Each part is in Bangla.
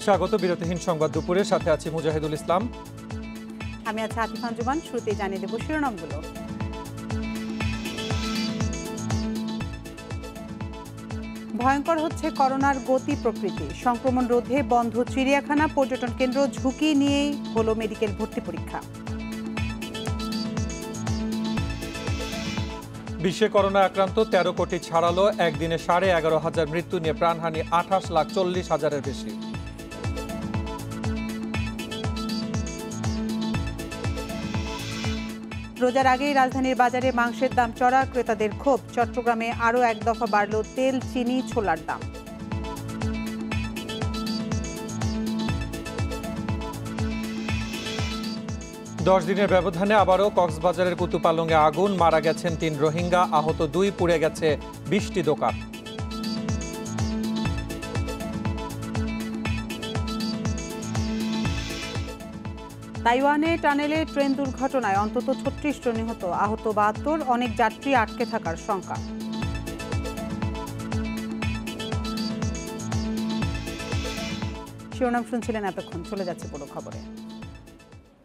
স্বাগত বিরতিহীন সংবাদ দুপুরে, সাথে আছি মুজাহিদুল ইসলাম। আমি আছি আতিফা আঞ্জুমান। শুরুতেই জানিয়ে দেব শিরোনামগুলো। ভয়ঙ্কর হচ্ছে করোনার গতি প্রকৃতি। সংক্রমণ রোধে বন্ধ চিড়িয়াখানা, পর্যটন কেন্দ্র, ঝুঁকি নিয়েই হলো মেডিকেল ভর্তি পরীক্ষা। বিশ্বে করোনা আক্রান্ত 13 কোটি ছাড়ালো, একদিনে 11,500 মৃত্যু নিয়ে প্রাণহানি 28,40,000-এর বেশি। রোজার আগেই রাজধানীর বাজারে মাংসের দাম চড়া, ক্রেতাদের ক্ষোভ। চট্টগ্রামে আরও এক দফা বাড়ল তেল, চিনি, ছোলার দাম। দশ দিনের ব্যবধানে আবারও কক্সবাজারের কুতুপালংয়ে আগুন, মারা গেছেন 3 রোহিঙ্গা, আহত 2, পুড়ে গেছে 20টি দোকান। তাইওয়ানে টানেলে ট্রেন দুর্ঘটনায় অন্তত 36 জন নিহত, আহত 72, অনেক যাত্রী আটকে থাকার শঙ্কা। শিরোনাম শুনছিলেন এতক্ষণ, চলে যাচ্ছে পুরো খবরে।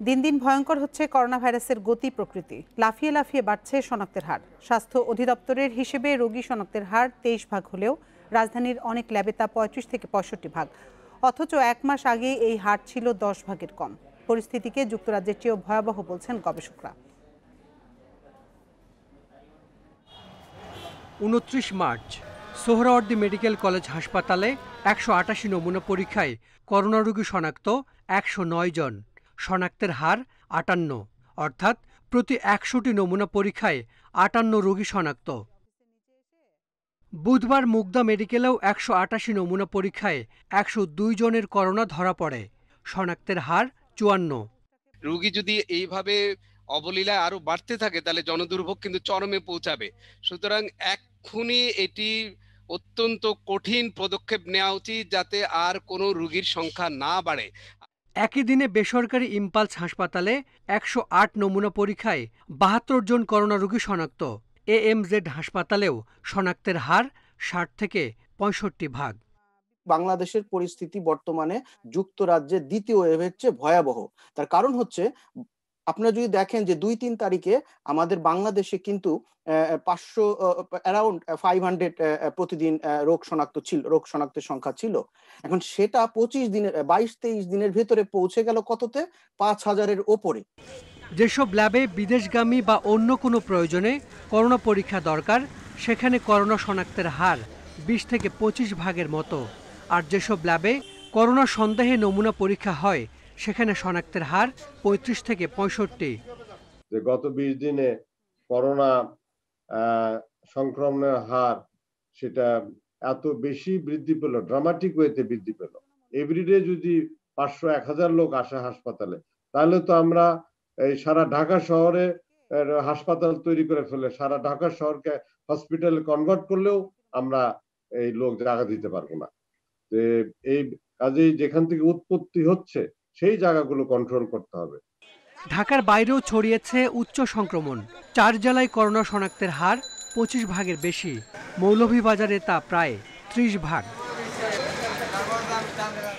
দিন দিন ভয়ঙ্কর হচ্ছে করোনা ভাইরাসের গতি প্রকৃতি। লাফিয়ে লাফিয়ে বাড়ছে শনাক্তের হার। স্বাস্থ্য অধিদপ্তরের হিসেবে রোগী শনাক্তের হার 23 ভাগ হলেও রাজধানীর অনেক ল্যাবে তা 35 থেকে 65 ভাগ। অথচ 1 মাস আগে এই হার ছিল 10 ভাগের কম। পরিস্থিতিকে যুক্তরাজ্যের চেয়েও ভয়াবহ বলছেন গবেষকরা। 29 মার্চ সোহরাওয়ার্দী মেডিকেল কলেজ হাসপাতালে 188 নমুনা পরীক্ষায় করোনা রোগী শনাক্ত 109 জন। শনাক্তের হার 58, অর্থাৎ প্রতি 100টি নমুনা পরীক্ষায় 58 রোগী শনাক্ত। বুধবার মুগদা মেডিকেলেও 188 নমুনা পরীক্ষায় 102 জনের করোনা ধরা পড়ে। শনাক্তের হার 54। রোগী যদি এইভাবে অবলীলায় আরো বাড়তে থাকে তাহলে জনদুর্ভোগ কিন্তু চরমে পৌঁছাবে। সুতরাং এক্ষুনি এটি অত্যন্ত কঠিন পদক্ষেপ নেওয়া উচিত যাতে আর কোনো রোগীর সংখ্যা না বাড়ে। একই দিনে বেসরকারি ইম্পালস হাসপাতালে 108 নমুনা পরীক্ষায় 72 জন করোনা রোগী শনাক্ত। AMZ হাসপাতালেও শনাক্তের হার 60 থেকে 65 ভাগ। বাংলাদেশের পরিস্থিতি বর্তমানে যুক্তরাজ্যের দ্বিতীয় ওয়েভের চেয়ে ভয়াবহ। তার কারণ হচ্ছে, আপনারা যদি দেখেন যে 2-3 তারিখে আমাদের বাংলাদেশে কিন্তু 500 অ্যারাউন্ড 500 প্রতিদিন রোগ শনাক্তের সংখ্যা ছিল। এখন সেটা 22-23 দিনের ভেতরে পৌঁছে গেল কততে? 5,000-এর ওপরে। যেসব ল্যাবে বিদেশগামী বা অন্য কোনো প্রয়োজনে করোনা পরীক্ষা দরকার, সেখানে করোনা শনাক্তের হার 20 থেকে 25 ভাগের মতো। আর যেসব ল্যাবে করোনা সন্দেহে নমুনা পরীক্ষা হয়, সেখানে শনাক্তের হার 35 থেকে 65। গত 20 দিনে করোনা সংক্রমণের হার সেটা এত বেশি বৃদ্ধি পেল, ড্রামাটিক ওয়েতে বৃদ্ধি পেল। এভরিডে যদি 500-1000 লোক আসে হাসপাতালে, তাহলে তো আমরা এই সারা ঢাকা শহরে হাসপাতাল তৈরি করে ফেলে সারা ঢাকা শহরকে হসপিটালে কনভার্ট করলেও আমরা এই লোক জায়গা দিতে পারবো না। এই কাজেই যেখান থেকে উৎপত্তি হচ্ছে সেই জায়গাগুলো কন্ট্রোল করতে হবে। ঢাকার বাইরেও ছড়িয়েছে উচ্চ সংক্রমণ। 4 জেলায় করোনা শনাক্তের হার 25 ভাগের বেশি। মৌলভীবাজারে তা প্রায় 30 ভাগ।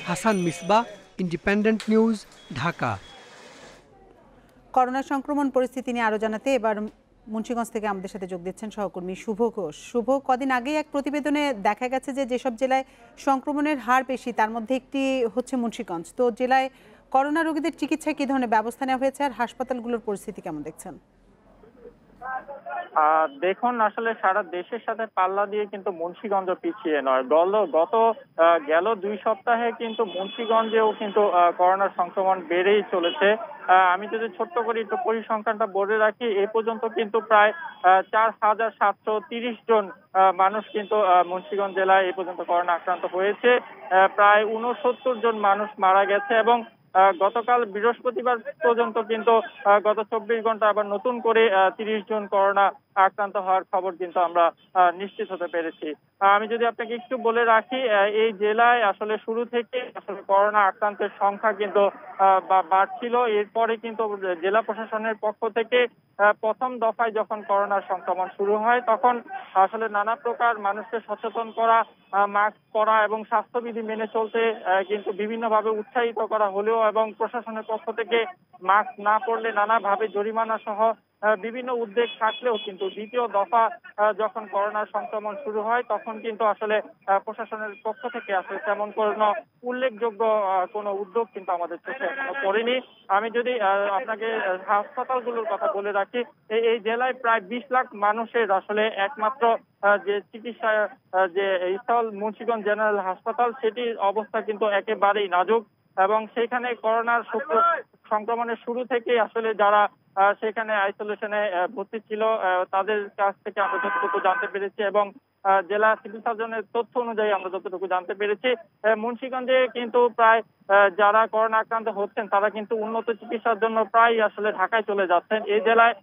Hasan Misbah, independent News, Dhaka. Corona সংক্রমণ পরিস্থিতি নিয়ে আরো জানাতে এবার মুন্সিগঞ্জ থেকে আমাদের সাথে যোগ দিচ্ছেন সহকর্মী শুভ ঘোষ। শুভ, কদিন আগেই এক প্রতিবেদনে দেখা গেছে যে যেসব জেলায় সংক্রমণের হার বেশি তার মধ্যে একটি হচ্ছে মুন্সিগঞ্জ। তো জেলায় করোনা রোগীদের চিকিৎসায় কি ধরনের ব্যবস্থা নেওয়া হয়েছে আর হাসপাতালগুলোর পরিস্থিতি কেমন দেখছেন? দেখুন, আসলে সারা দেশের সাথে পাল্লা দিয়ে কিন্তু মুন্সিগঞ্জ পিছিয়ে নয়। গেল 2 সপ্তাহে কিন্তু মুন্সিগঞ্জেও কিন্তু করোনার সংক্রমণ বেড়েই চলেছে। আমি যদি ছোট্ট করে একটু পরিসংখ্যানটা বলে রাখি, এ পর্যন্ত কিন্তু প্রায় 4,730 জন মানুষ কিন্তু মুন্সিগঞ্জ জেলায় এ পর্যন্ত করোনা আক্রান্ত হয়েছে। প্রায় 69 জন মানুষ মারা গেছে এবং গতকাল বৃহস্পতিবার পর্যন্ত কিন্তু গত 24 ঘন্টা আবার নতুন করে 30 জন করোনা আক্রান্ত হওয়ার খবর কিন্তু আমরা নিশ্চিত হতে পেরেছি। আমি যদি আপনাকে একটু বলে রাখি, এই জেলায় আসলে শুরু থেকে আসলে করোনা আক্রান্তের সংখ্যা কিন্তু বাড়ছিল। এরপরে কিন্তু জেলা প্রশাসনের পক্ষ থেকে প্রথম দফায় যখন করোনার সংক্রমণ শুরু হয় তখন আসলে নানা প্রকার মানুষকে সচেতন করা, মাস্ক পরা এবং স্বাস্থ্যবিধি মেনে চলতে কিন্তু বিভিন্নভাবে উৎসাহিত করা হলেও এবং প্রশাসনের পক্ষ থেকে মাস্ক না পরলে নানাভাবে জরিমানা সহ বিভিন্ন উদ্যোগ থাকলেও কিন্তু দ্বিতীয় দফা যখন করোনার সংক্রমণ শুরু হয় তখন কিন্তু আসলে প্রশাসনের পক্ষ থেকে আসলে তেমন কোনো উল্লেখযোগ্য কোনো উদ্যোগ কিন্তু আমাদের চোখে এখনো পড়েনি। আমি যদি আপনাকে হাসপাতালগুলোর কথা বলে রাখি, এই জেলায় প্রায় 20 লাখ মানুষের আসলে একমাত্র যে চিকিৎসা যে স্থল মুন্সিগঞ্জ জেনারেল হাসপাতাল, সেটির অবস্থা কিন্তু একেবারেই নাজুক এবং সেখানে করোনার সংক্রমণের শুরু থেকে আসলে যারা সেখানে আইসোলেশনে ভর্তি ছিল তাদের কাছ থেকে আমরা যতটুকু জানতে পেরেছি এবং জেলা সিভিল সার্জনের তথ্য অনুযায়ী আমরা যতটুকু জানতে পেরেছি, মুন্সিগঞ্জে কিন্তু প্রায় যারা করোনা আক্রান্ত হচ্ছেন তারা কিন্তু উন্নত চিকিৎসার জন্য প্রায় আসলে ঢাকায় চলে যাচ্ছেন। এই জেলায়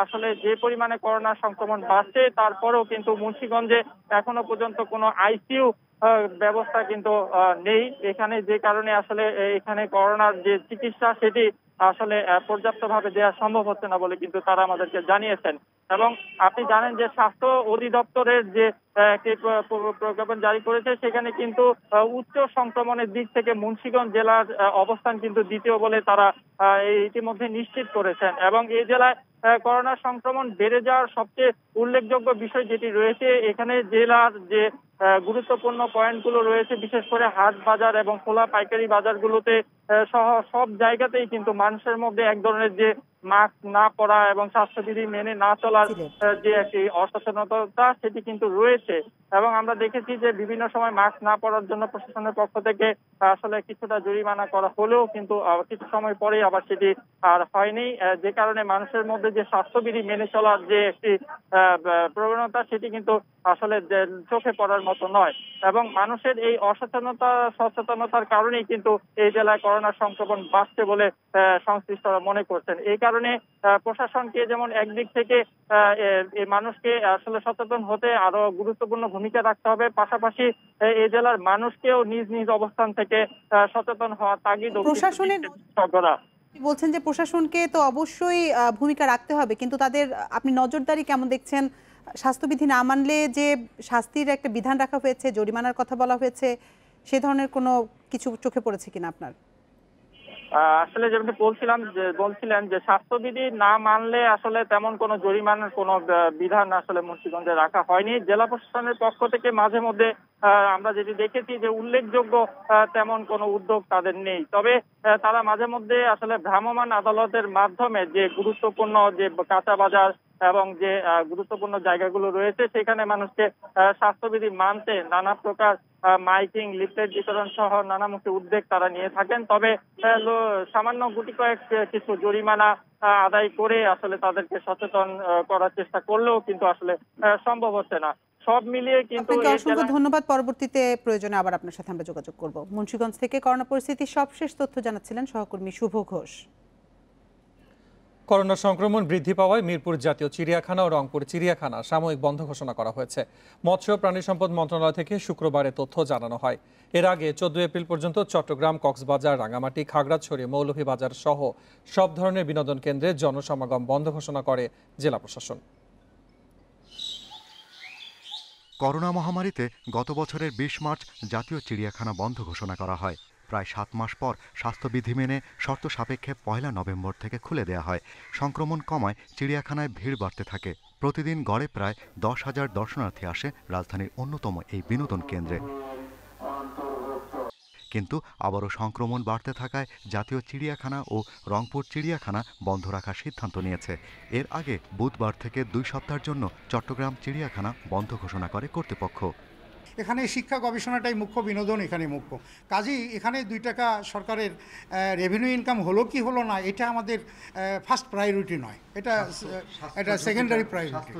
আসলে যে পরিমাণে করোনা সংক্রমণ বাড়ছে তারপরেও কিন্তু মুন্সিগঞ্জে এখনো পর্যন্ত কোনো আইসিইউ ব্যবস্থা কিন্তু নেই এখানে, যে কারণে আসলে এখানে করোনার যে চিকিৎসা সেটি আসলে পর্যাপ্তভাবে দেওয়া সম্ভব হচ্ছে না বলে কিন্তু তারা আমাদেরকে জানিয়েছেন। এবং আপনি জানেন যে স্বাস্থ্য অধিদপ্তরের যে প্রজ্ঞাপন জারি করেছে সেখানে কিন্তু উচ্চ সংক্রমণের দিক থেকে মুন্সিগঞ্জ জেলার অবস্থান কিন্তু দ্বিতীয় বলে তারা ইতিমধ্যে নিশ্চিত করেছেন। এবং এই জেলায় করোনা সংক্রমণ বেড়ে যাওয়ার সবচেয়ে উল্লেখযোগ্য বিষয় যেটি রয়েছে, এখানে জেলার যে গুরুত্বপূর্ণ পয়েন্টগুলো রয়েছে, বিশেষ করে হাট বাজার এবং খোলা পাইকারি বাজারগুলোতে সহ সব জায়গাতেই কিন্তু মানুষের মধ্যে এক ধরনের যে মাস্ক না পরা এবং স্বাস্থ্যবিধি মেনে না চলার যে একটি অসচেতনতা সেটি কিন্তু রয়েছে। এবং আমরা দেখেছি যে বিভিন্ন সময় মাস্ক না পরার জন্য প্রশাসনের পক্ষ থেকে আসলে কিছুটা জরিমানা করা হলেও কিন্তু কিছু সময় পরেই আবার সেটি আর হয়নি, যে কারণে মানুষের মধ্যে যে স্বাস্থ্যবিধি মেনে চলার যে একটি প্রবণতা সেটি কিন্তু আসলে চোখে পড়ার মতো নয়। এবং মানুষের এই সচেতনতার কারণেই কিন্তু এই জেলায় করোনা সংক্রমণ বাড়ছে বলে সংশ্লিষ্টরা মনে করছেন। এই কারণে প্রশাসনকে যেমন একদিক থেকে মানুষকে আসলে সচেতন হতে আরো গুরুত্বপূর্ণ ভূমিকা রাখতে হবে, পাশাপাশি এই জেলার মানুষকেও নিজ নিজ অবস্থান থেকে সচেতন হওয়ার তাগিদ প্রশাসনের বলছেন যে প্রশাসনকে তো অবশ্যই ভূমিকা রাখতে হবে, কিন্তু তাদের আপনি নজরদারি কেমন দেখছেন? স্বাস্থ্যবিধি না মানলে যে শাস্তির একটা বিধান রাখা হয়েছে, জরিমানার কথা বলা হয়েছে, সে ধরনের কোনো কিছু চোখে পড়েছে কিনা আপনার? আসলে যেমন বলছিলেন যে স্বাস্থ্যবিধি না মানলে আসলে তেমন কোনো জরিমানার কোনো বিধান আসলে মুন্সিগঞ্জে রাখা হয়নি। জেলা প্রশাসনের পক্ষ থেকে মাঝে মধ্যে আমরা যেটি দেখেছি যে উল্লেখযোগ্য তেমন কোনো উদ্যোগ তাদের নেই, তবে তারা মাঝে মধ্যে আসলে ভ্রাম্যমাণ আদালতের মাধ্যমে যে গুরুত্বপূর্ণ যে কাঁচা বাজার এবং যে গুরুত্বপূর্ণ জায়গাগুলো রয়েছে সেখানে মানুষকে স্বাস্থ্যবিধি মানতে নানা প্রকার মাইকিং, লিফলেট বিতরণ সহ নানামুখী উদ্যোগ তারা নিয়ে থাকেন। তবে সামান্য গুটি কয়েক কিছু জরিমানা আদায় করে আসলে তাদেরকে সচেতন করার চেষ্টা করলেও কিন্তু আসলে সম্ভব হচ্ছে না। সব মিলিয়ে কিন্তু অসংখ্য ধন্যবাদ। পরবর্তীতে প্রয়োজনে আবার আপনার সাথে আমরা যোগাযোগ করব। মুন্সিগঞ্জ থেকে করোনা পরিস্থিতির সবশেষ তথ্য জানাচ্ছিলেন সহকর্মী শুভ ঘোষ। করোনা সংক্রমণ বৃদ্ধি পাওয়ায় মিরপুর জাতীয় চিড়িয়াখানা ও রংপুর চিড়িয়াখানা সাময়িক বন্ধ ঘোষণা করা হয়েছে। মৎস্য প্রাণী সম্পদ মন্ত্রণালয় থেকে শুক্রবারে তথ্য জানানো হয়। এর আগে 14 এপ্রিল পর্যন্ত চট্টগ্রাম, কক্সবাজার, রাঙামাটি, খাগড়াছড়ি, মৌলভীবাজার সহ সব ধরনের বিনোদন কেন্দ্রে জনসমাগম বন্ধ ঘোষণা করে জেলা প্রশাসন। করোনা মহামারীতে গত বছরের 20 মার্চ জাতীয় চিড়িয়াখানা বন্ধ ঘোষণা করা হয়। প্রায় 7 মাস পর স্বাস্থ্যবিধি মেনে শর্ত সাপেক্ষে 1 নভেম্বর থেকে খুলে দেয়া হয়। সংক্রমণ কমায় চিড়িয়াখানায় ভিড় বাড়তে থাকে। প্রতিদিন গড়ে প্রায় 10,000 দর্শনার্থী আসে রাজধানীর অন্যতম এই বিনোদন কেন্দ্রে। কিন্তু আবারও সংক্রমণ বাড়তে থাকায় জাতীয় চিড়িয়াখানা ও রংপুর চিড়িয়াখানা বন্ধ রাখার সিদ্ধান্ত নিয়েছে। এর আগে বুধবার থেকে 2 সপ্তাহের জন্য চট্টগ্রাম চিড়িয়াখানা বন্ধ ঘোষণা করে কর্তৃপক্ষ। এখানে শিক্ষা গবেষণাটাই মুখ্য, বিনোদন এখানে মুখ্য। কাজেই এখানে 2 টাকা সরকারের রেভিনিউ ইনকাম হলো কি হলো না এটা আমাদের ফার্স্ট প্রায়োরিটি নয়, এটা সেকেন্ডারি প্রায়োরিটি।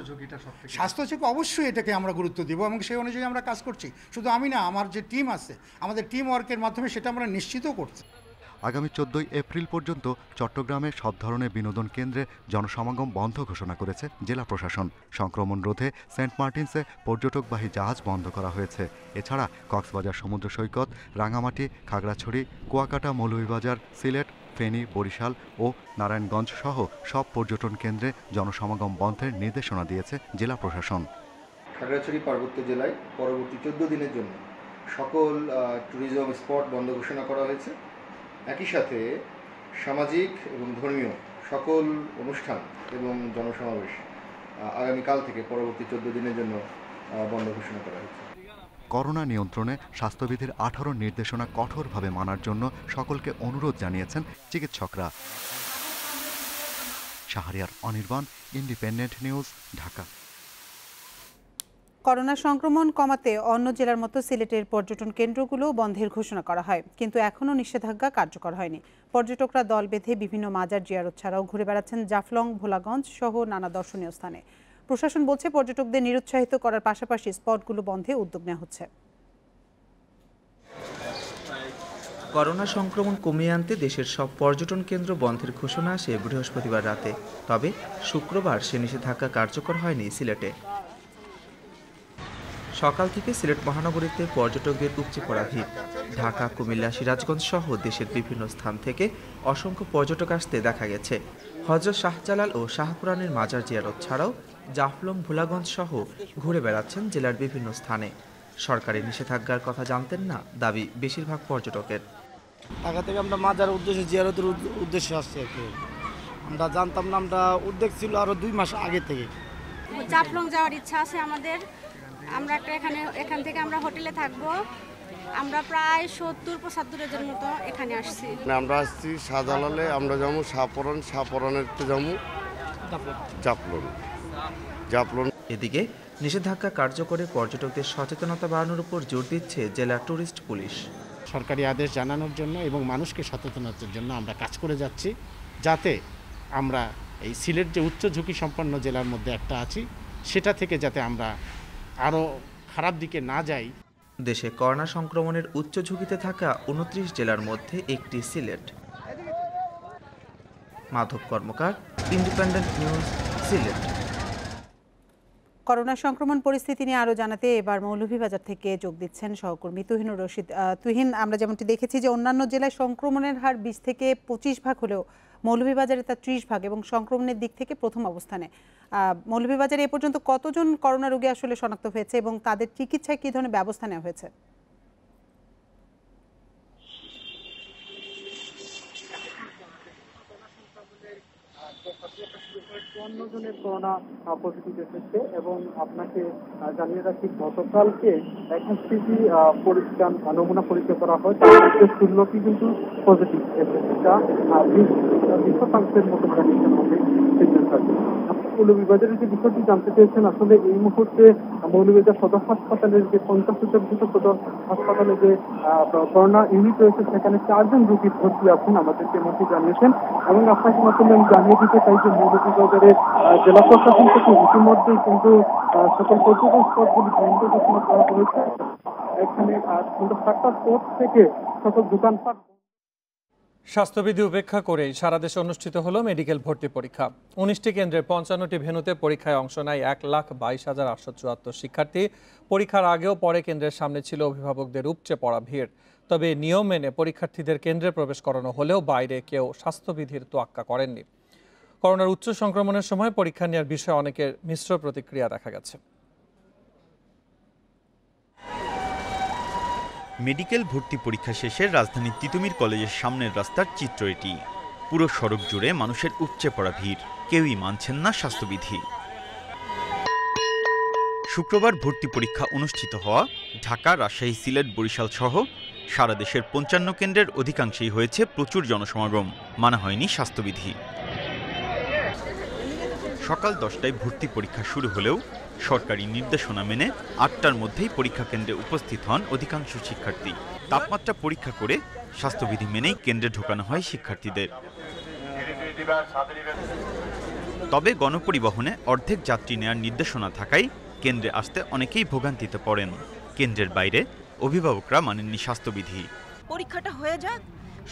স্বাস্থ্য ঝুঁকি অবশ্যই এটাকে আমরা গুরুত্ব দেবো এবং সেই অনুযায়ী আমরা কাজ করছি। শুধু আমি না, আমার যে টিম আছে, আমাদের টিম ওয়ার্কের মাধ্যমে সেটা আমরা নিশ্চিতও করছি। আগামী 14 এপ্রিল পর্যন্ত চট্টগ্রামে সব ধরনের বিনোদন কেন্দ্রে জনসমাগম বন্ধ ঘোষণা করেছে জেলা প্রশাসন। সংক্রমণ রোধে সেন্ট মার্টিনসে পর্যটকবাহী জাহাজ বন্ধ করা হয়েছে। এছাড়া কক্সবাজার সমুদ্র সৈকত, রাঙামাটি, খাগড়াছড়ি, কুয়াকাটা, মৌলভীবাজার, সিলেট, ফেনী, বরিশাল ও নারায়ণগঞ্জ সহ সব পর্যটন কেন্দ্রে জনসমাগম বন্ধের নির্দেশনা দিয়েছে জেলা প্রশাসন। খাগড়াছড়ি পার্বত্য জেলায় পরবর্তী 14 দিনের জন্য সকল ট্যুরিজম স্পট বন্ধ ঘোষণা করা হয়েছে। একই সাথে সামাজিক এবং ধর্মীয় সকল অনুষ্ঠান এবং জনসমাবেশ আগামীকাল থেকে পরবর্তী 14 দিনের জন্য বন্ধ ঘোষণা করা হয়েছে। করোনা নিয়ন্ত্রণে স্বাস্থ্যবিধির 18 নির্দেশনা কঠোরভাবে মানার জন্য সকলকে অনুরোধ জানিয়েছেন চিকিৎসকরা। Shahriar Anirban, Independent News, Dhaka. Corona সংক্রমণ কমাতে অন্য জেলার মতো সিলেটের পর্যটন কেন্দ্রগুলো বন্ধের ঘোষণা করা হয়, কিন্তু এখনও নিষেধাজ্ঞা কার্যকর হয়নি। পর্যটকরা দল বেঁধে বিভিন্ন মাজার জিয়ারত ছাড়াও ঘুরে বেড়াচ্ছেন জাফলং, ভোলাগঞ্জ সহ নানা দর্শনীয় স্থানে। প্রশাসন বলছে পর্যটকদের নিরুৎসাহিত করার পাশাপাশি স্পটগুলো বন্ধে উদ্যোগ নেওয়া হচ্ছে। করোনা সংক্রমণ কমিয়ে আনতে দেশের সব পর্যটন কেন্দ্র বন্ধের ঘোষণা আসে বৃহস্পতিবার রাতে। তবে শুক্রবার সে নিষেধাজ্ঞা কার্যকর হয়নি সিলেটে। সকাল থেকে সিলেট মহানগরীতে পর্যটকদের উপচে পড়া ভিড়। ঢাকা, কুমিল্লা, সিরাজগঞ্জ সহ দেশের বিভিন্ন স্থান থেকে অসংখ্য পর্যটক আসতে দেখা গেছে। হযরত শাহজালাল ও শাহপুরানের মাজার জিয়ারত ছাড়াও জাফলং, ভোলাগঞ্জ সহ ঘুরে বেড়াচ্ছেন জেলার বিভিন্ন স্থানে। সরকারি নিষেধাজ্ঞার কথা জানতেন না দাবি বেশিরভাগ পর্যটকের। ঢাকা থেকে আমরা মাজার উদ্দেশ্যে, জিয়ারতের উদ্দেশ্যে আসছি। আমরা জানতাম না, আমরা উদ্যোগ ছিল আরো 2 মাস আগে থেকে। জাফলং যাওয়ার ইচ্ছা আছে আমাদের। আমরা এখান থেকে আমরা হোটেলে থাকবো। আমরা প্রায় 70-75 জন মতো এখানে আসছি। আমরা আসছি শাহজালালে, আমরা যাবো শাহপরানের যাবো জাফলং। এদিকে নিষেধাজ্ঞা কার্যকরে পর্যটকদের সচেতনতা বাড়ানোর উপর জোর দিচ্ছে জেলা ট্যুরিস্ট পুলিশ। সরকারি আদেশ জানানোর জন্য এবং মানুষকে সচেতনতার জন্য আমরা কাজ করে যাচ্ছি, যাতে আমরা এই সিলেট যে উচ্চ ঝুঁকি সম্পন্ন জেলার মধ্যে একটা আছি, সেটা থেকে যাতে আমরা আরও খারাপ দিকে না যাই। দেশে করোনা সংক্রমণের উচ্চ ঝুঁকিতে থাকা 29 জেলার মধ্যে একটি সিলেট। মাধব কর্মকার, ইন্ডিপেন্ডেন্ট নিউজ, সিলেট। করোনা সংক্রমণ পরিস্থিতি নিয়ে আরও জানাতে এবার মৌলভীবাজার থেকে যোগ দিচ্ছেন সহকর্মী তুহিনুর রশিদ। তুহিন, আমরা যেমনটি দেখেছি যে অন্যান্য জেলায় সংক্রমণের হার 20 থেকে 25 ভাগ হলেও মৌলভীবাজারে তা 30 ভাগ এবং সংক্রমণের দিক থেকে প্রথম অবস্থানে। মৌলভীবাজারে এ পর্যন্ত কতজন করোনা রোগী আসলে শনাক্ত হয়েছে এবং তাদের চিকিৎসায় কী ধরনের ব্যবস্থা নেওয়া হয়েছে? জনের করোনা পজিটিভ এসেছে এবং আপনাকে জানিয়ে রাখি গতকালকে 21টি পরীক্ষা নমুনা পরীক্ষা করা হয়, তার মধ্যে 16টি কিন্তু পজিটিভ এসেছে, যা 20% মতো ভ্যাকসিন হবে। মৌলভীবাজারের যে বিষয়টি জানতে চেয়েছেন, আসলে এই মুহূর্তে মৌলভীবাজার সদর হাসপাতালের যে 50% সদর হাসপাতালে যে করোনা ইউনিট রয়েছে, সেখানে 4 জন রোগী ভর্তি আছেন, আমাদেরকে মধ্যে জানিয়েছেন। এবং আপনাকে মাধ্যমে আমি জানিয়ে দিতে চাই যে মৌলভীবাজারের জেলা প্রশাসন থেকে ইতিমধ্যেই কিন্তু সকল পর্যটন স্পটগুলি বন্ধ ঘোষণা করা হয়েছে। এখানে কিন্তু 7টার পর থেকে সকল দোকানপাট। স্বাস্থ্যবিধি উপেক্ষা করেই সারা দেশে অনুষ্ঠিত হলো মেডিকেল ভর্তি পরীক্ষা। 19টি কেন্দ্রে 55টি ভেন্যুতে পরীক্ষায় অংশ নেয় 1,22,874 শিক্ষার্থী। পরীক্ষার আগেও পরে কেন্দ্রের সামনে ছিল অভিভাবকদের উপচে পড়া ভিড়। তবে নিয়ম মেনে পরীক্ষার্থীদের কেন্দ্রে প্রবেশ করানো হলেও বাইরে কেউ স্বাস্থ্যবিধির তোয়াক্কা করেননি। করোনার উচ্চ সংক্রমণের সময় পরীক্ষা নেওয়ার বিষয়ে অনেকের মিশ্র প্রতিক্রিয়া দেখা গেছে। মেডিকেল ভর্তি পরীক্ষা শেষে রাজধানীর তিতুমির কলেজের সামনের রাস্তার চিত্র এটি। পুরো সড়ক জুড়ে মানুষের উপচে পড়া ভিড়, কেউই মানছেন না স্বাস্থ্যবিধি। শুক্রবার ভর্তি পরীক্ষা অনুষ্ঠিত হওয়া ঢাকা, রাজশাহী, সিলেট, বরিশাল সহ সারা দেশের 55 কেন্দ্রের অধিকাংশেই হয়েছে প্রচুর জনসমাগম, মানা হয়নি স্বাস্থ্যবিধি। সকাল 10টায় ভর্তি পরীক্ষা শুরু হলেও সরকারি নির্দেশনা মেনে 8টার মধ্যেই পরীক্ষা কেন্দ্রে উপস্থিত হন অধিকাংশ শিক্ষার্থী। তাপমাত্রা পরীক্ষা করে স্বাস্থ্যবিধি মেনেই কেন্দ্রে ঢোকানো হয় শিক্ষার্থীদের। তবে গণপরিবহনে অর্ধেক যাত্রী নেয়ার নির্দেশনা থাকায় কেন্দ্রে আসতে অনেকেই ভোগান্তিতে পড়েন। কেন্দ্রের বাইরে অভিভাবকরা মানেননি স্বাস্থ্যবিধি। পরীক্ষাটা হয়ে যাক,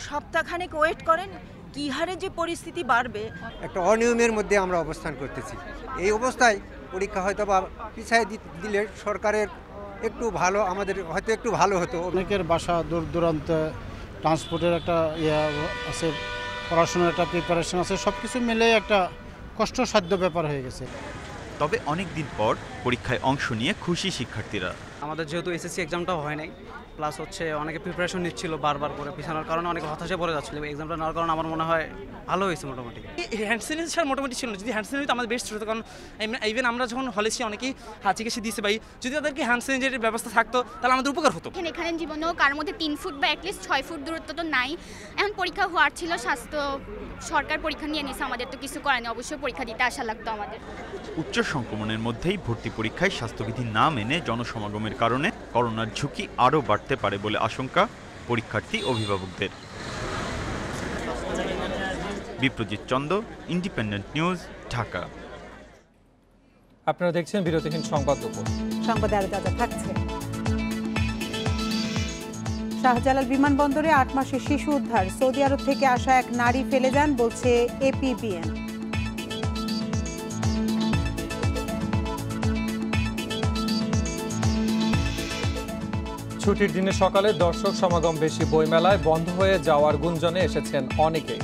সপ্তাহখানেক ওয়েট করেন, কি হারে যে পরিস্থিতি বাড়বে। একটা অনিয়মের মধ্যে আমরা অবস্থান করতেছি। এই অবস্থায় পরীক্ষা হয়তো বা পিছায় দিলে সরকারের একটু ভালো, আমাদের হয়তো একটু ভালো হতো। অনেকের বাসা দূর দূরান্তে, ট্রান্সপোর্টের একটা আছে, পড়াশোনার একটা প্রিপারেশন আছে, সব কিছু মিলে একটা কষ্টসাধ্য ব্যাপার হয়ে গেছে। তবে অনেক দিন পর পরীক্ষায় অংশ নিয়ে খুশি শিক্ষার্থীরা। আমাদের যেহেতু এসএসসি এক্সামটাও হয় নাই, প্লাস হচ্ছে অনেকে প্রিপারেশন নিচ্ছিল বারবার করে, পিছানোর কারণে অনেকে হতাশায় পড়ে যাচ্ছিল। এক্সামটা নেওয়ার কারণে আমার মনে হয় ভালো হয়েছে মোটামুটি। হ্যান্ড স্যানিটাইজার মোটামুটি ছিল না, যদি হ্যান্ড স্যানিটাইজার আমাদের বেস্ট হতো, কারণ ইভেন আমরা যখন হলে ছিলাম অনেকেই চিকিৎসা দিয়েছে ভাই, যদি তাদেরকে হ্যান্ড স্যানিটাইজারের ব্যবস্থা থাকতো তাহলে আমাদের উপকার হতো। এখানে জীবনেও কার মধ্যে 3 ফুট বা অ্যাটলিস্ট 6 ফুট দূরত্ব তো নাই। এখন পরীক্ষা হওয়ার ছিল, স্বাস্থ্য সরকার পরীক্ষা নিয়ে নিয়েছে, আমাদের তো কিছু করেনি, অবশ্যই পরীক্ষা দিতে আসা লাগতো আমাদের। উচ্চ সংক্রমণের মধ্যেই ভর্তি পরীক্ষায় স্বাস্থ্যবিধি না মেনে জনসমাগমের কারণে করোনার ঝুঁকি আরও বাড়তে পারে বলে আশঙ্কা পরীক্ষার্থী অভিভাবকদের। Biprajit Chanda, Independent News, Dhaka. আপনারা দেখছেন বিরতিহীন সংবাদ দুপুর। সংবাদে আরো যা থাকছে। শাহজালাল বিমানবন্দরে 8 মাসের শিশু উদ্ধার, সৌদি আরব থেকে আসা এক নারী ফেলে যান বলছে এপিবিএন। ছুটির দিনে সকালে দর্শক সমাগম বেশি, বইমেলায় বন্ধ হয়ে যাওয়ার গুঞ্জনে এসেছেন অনেকেই।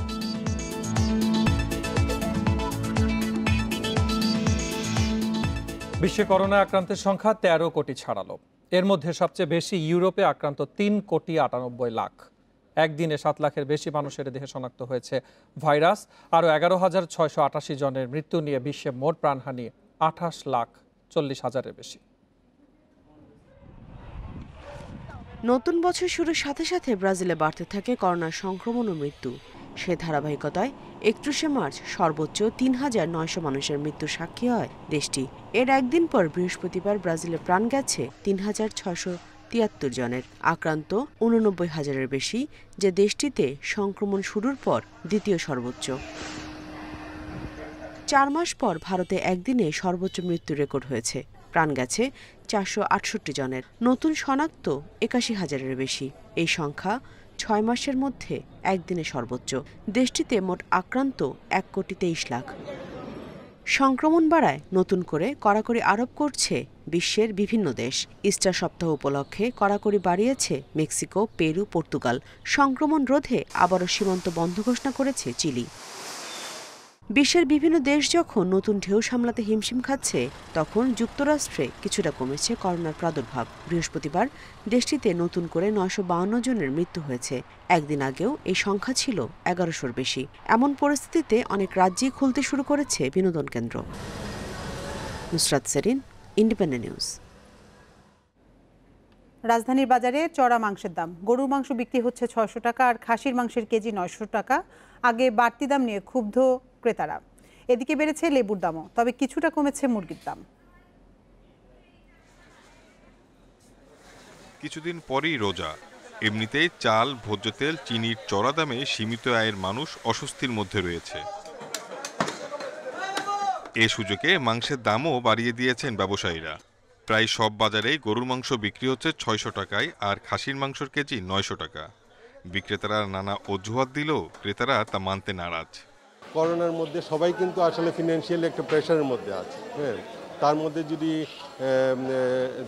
বিশ্বে করোনা আক্রান্তের সংখ্যা 13 কোটি ছাড়ালো। এর মধ্যে সবচেয়ে বেশি ইউরোপে আক্রান্ত 3,98,00,000। একদিনে 7 লাখের বেশি মানুষের দেহে শনাক্ত হয়েছে ভাইরাস। আরও 11,688 জনের মৃত্যু নিয়ে বিশ্বে মোট প্রাণহানি 28,40,000-এর বেশি। নতুন বছর শুরুর সাথে সাথে ব্রাজিলে বাড়তে থাকে করোনার সংক্রমণ ও মৃত্যু। সে ধারাবাহিকতায় 31শে মার্চ সর্বোচ্চ 3,900 মানুষের মৃত্যুর সাক্ষী হয় দেশটি। এর একদিন পর বৃহস্পতিবার ব্রাজিলে প্রাণ গেছে 3,673 জনের। আক্রান্ত 89,000-এর বেশি, যে দেশটিতে সংক্রমণ শুরুর পর দ্বিতীয় সর্বোচ্চ। 4 মাস পর ভারতে একদিনে সর্বোচ্চ মৃত্যু রেকর্ড হয়েছে। প্রাণ গেছে 468 জনের। নতুন শনাক্ত 81,000-এর বেশি। এই সংখ্যা 6 মাসের মধ্যে একদিনে সর্বোচ্চ। দেশটিতে মোট আক্রান্ত 1,23,00,000। সংক্রমণ বাড়ায় নতুন করে কড়াকড়ি আরোপ করছে বিশ্বের বিভিন্ন দেশ। ইস্টার সপ্তাহ উপলক্ষে কড়াকড়ি বাড়িয়েছে মেক্সিকো, পেরু, পর্তুগাল। সংক্রমণ রোধে আবারও সীমান্ত বন্ধ ঘোষণা করেছে চিলি। বিশ্বের বিভিন্ন দেশ যখন নতুন ঢেউ সামলাতে হিমশিম খাচ্ছে, তখন যুক্তরাষ্ট্রে কিছুটা কমেছে করোনার প্রাদুর্ভাব। বৃহস্পতিবার দেশটিতে নতুন করে 952 জনের মৃত্যু হয়েছে। একদিন আগেও এই সংখ্যা ছিল 1100-র বেশি। এমন পরিস্থিতিতে অনেক রাজ্যেই খুলতে শুরু করেছে বিনোদন কেন্দ্র। Nusrat Serin, Independent News. রাজধানীর বাজারে চড়া মাংসের দাম। গরুর মাংস বিক্রি হচ্ছে 600 টাকা আর খাসির মাংসের কেজি 900 টাকা। আগে বাড়তি দাম নিয়ে ক্ষুব্ধ ক্রেতারা। এদিকে বেড়েছে লেবুর দামও, তবে কিছুটা কমেছে মুরগির দাম। কিছুদিন পরেই রোজা, এমনিতেই চাল, ভোজ্য তেল, চিনির চড়া দামে সীমিত আয়ের মানুষ অস্বস্তির মধ্যে রয়েছে। এ সুযোগে মাংসের দামও বাড়িয়ে দিয়েছেন ব্যবসায়ীরা। প্রায় সব বাজারেই গরুর মাংস বিক্রি হচ্ছে 600 টাকায় আর খাসির মাংসের কেজি 900 টাকা। বিক্রেতারা নানা অজুহাত দিলেও ক্রেতারা তা মানতে নারাজ। করোনার মধ্যে সবাই কিন্তু আসলে ফিনান্সিয়াল একটা প্রেশারের মধ্যে আছে। হ্যাঁ, তার মধ্যে যদি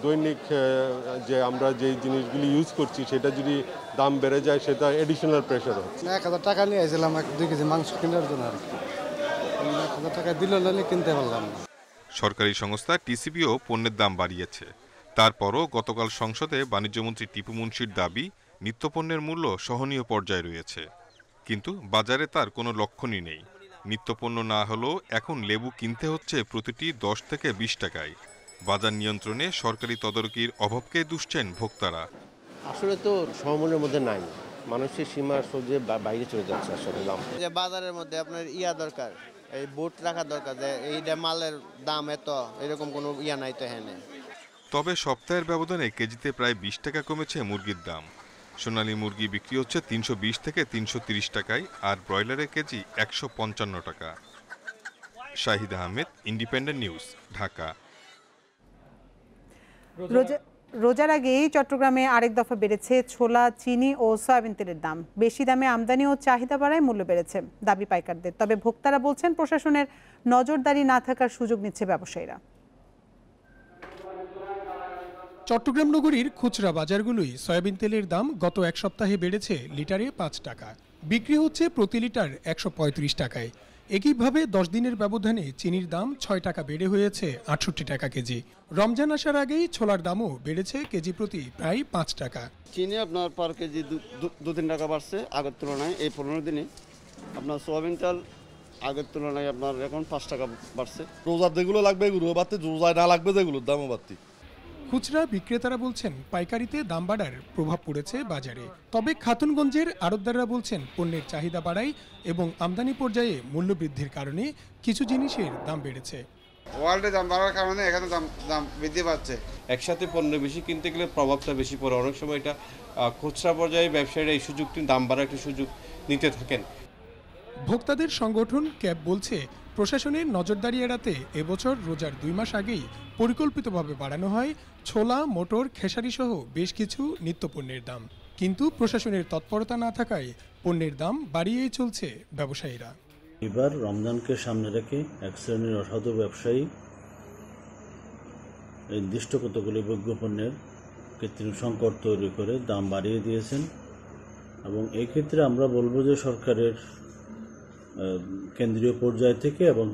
দৈনিক যে আমরা যে জিনিসগুলি ইউজ করছি সেটা যদি দাম বেড়ে যায়, সেটা এডিশনাল প্রেশার হচ্ছে। 1,000 টাকা নিয়ে এসেছিলাম 2 কেজি মাংস কেনার জন্য, আর কি 1,000 টাকা দিলে কিনতে পারলাম না। সরকারি সংস্থা টিসিবিও পণ্যের দাম বাড়িয়েছে। তারপরও গতকাল সংসদে বাণিজ্যমন্ত্রী টিপু মুনশির দাবি, নিত্যপণ্যের মূল্য সহনীয় পর্যায়ে রয়েছে। কিন্তু বাজারে তার কোনো লক্ষণই নেই। নিত্যপণ্য না হলেও এখন লেবু কিনতে হচ্ছে প্রতিটি 10 থেকে 20 টাকায়। বাজার নিয়ন্ত্রণে সরকারি তদারকির অভাবকে দুষছেন ভোক্তারা। আসলে তো সমমূল্যের মধ্যে নাই, মানুষের সীমার সোজে বাইরে চলে যাচ্ছে আসলে দাম। যে বাজারের মধ্যে আপনার দরকার, এই বোট রাখা দরকার, যে এইটা মালের দাম এত, এরকম কোনো নাই তো। হ্যাঁ, তবে সপ্তাহের ব্যবধানে কেজিতে প্রায় 20 টাকা কমেছে মুরগির দাম। সোনালী মুরগি বিক্রি হচ্ছে 320 থেকে 330 টাকায় আর ব্রয়লারের কেজি 155 টাকা। Shahid Ahmed, independent News, Dhaka. রোজার আগেই চট্টগ্রামে আরেক দফা বেড়েছে ছোলা, চিনি ও সয়াবিন তেলের দাম। বেশি দামে আমদানি ও চাহিদা বাড়ায় মূল্য বেড়েছে, দাবি পাইকারদের। তবে ভোক্তারা বলছেন প্রশাসনের নজরদারি না থাকার সুযোগ নিচ্ছে ব্যবসায়ীরা। চট্টগ্রাম নগরীর খুচরা বাজারগুলোই সয়াবিন তেলের দাম গত এক সপ্তাহে বেড়েছে লিটারে 5 টাকা, বিক্রি হচ্ছে প্রতি লিটার 135 টাকায়। একইভাবে 10 দিনের ব্যবধানে চিনির দাম 6 টাকা বেড়ে হয়েছে 68 টাকা কেজি। রমজান আসার আগেই ছোলার দামও বেড়েছে কেজি প্রতি প্রায় 5 টাকা। চিনি আপনার পার কেজি 2-3 টাকা বাড়ছে আগের তুলনায়। এই 15 দিনে আপনার সোয়াবিন তেল আগের তুলনায় আপনার এখন 5 টাকা বাড়ছে। রোজার যেগুলো লাগবে এগুলো বাড়তে, রোজায় না লাগবে যেগুলোর দামও বাড়তি। খুচরা বিক্রেতারা বলছেন পাইকারিতে দাম বাড়ার প্রভাব পড়েছে বাজারে। তবে খাতুনগঞ্জের আড়তদাররা বলছেন পণ্যের চাহিদা বাড়ায় এবং আমদানি পর্যায়ে মূল্য বৃদ্ধির কারণে কিছু জিনিসের দাম বেড়েছে। ওয়ার্ল্ডে দাম বাড়ার কারণে এখানে দাম বৃদ্ধি পাচ্ছে। একসাথে পণ্য বেশি কিনতে গেলে প্রভাবটা বেশি পড়ে। অনেক সময় এটা খুচরা পর্যায়ে ব্যবসায়ীরা এই সুযোগটি দাম বাড়ার একটি সুযোগ নিতে থাকেন। ভোক্তাদের সংগঠন ক্যাব বলছে প্রশাসনের নজরদারি এড়াতে এবছর রোজার 2 মাস আগেই পরিকল্পিতভাবে বাড়ানো হয় ছোলা, মোটর, খেসারি সহ বেশ কিছু নিত্যপণ্যের দাম। কিন্তু প্রশাসনের তৎপরতা না থাকায় পণ্যের দাম বাড়িয়েই চলছে ব্যবসায়ীরা। এবার রমজানকে সামনে রেখে এক শ্রেণীর অসাধু ব্যবসায়ী নির্দিষ্ট কতগুলি ভোগ্য পণ্যের কৃত্রিম সংকট তৈরি করে দাম বাড়িয়ে দিয়েছেন এবং এই ক্ষেত্রে আমরা বলবো যে সরকারের কেন্দ্রীয় পর্যায় থেকে এবং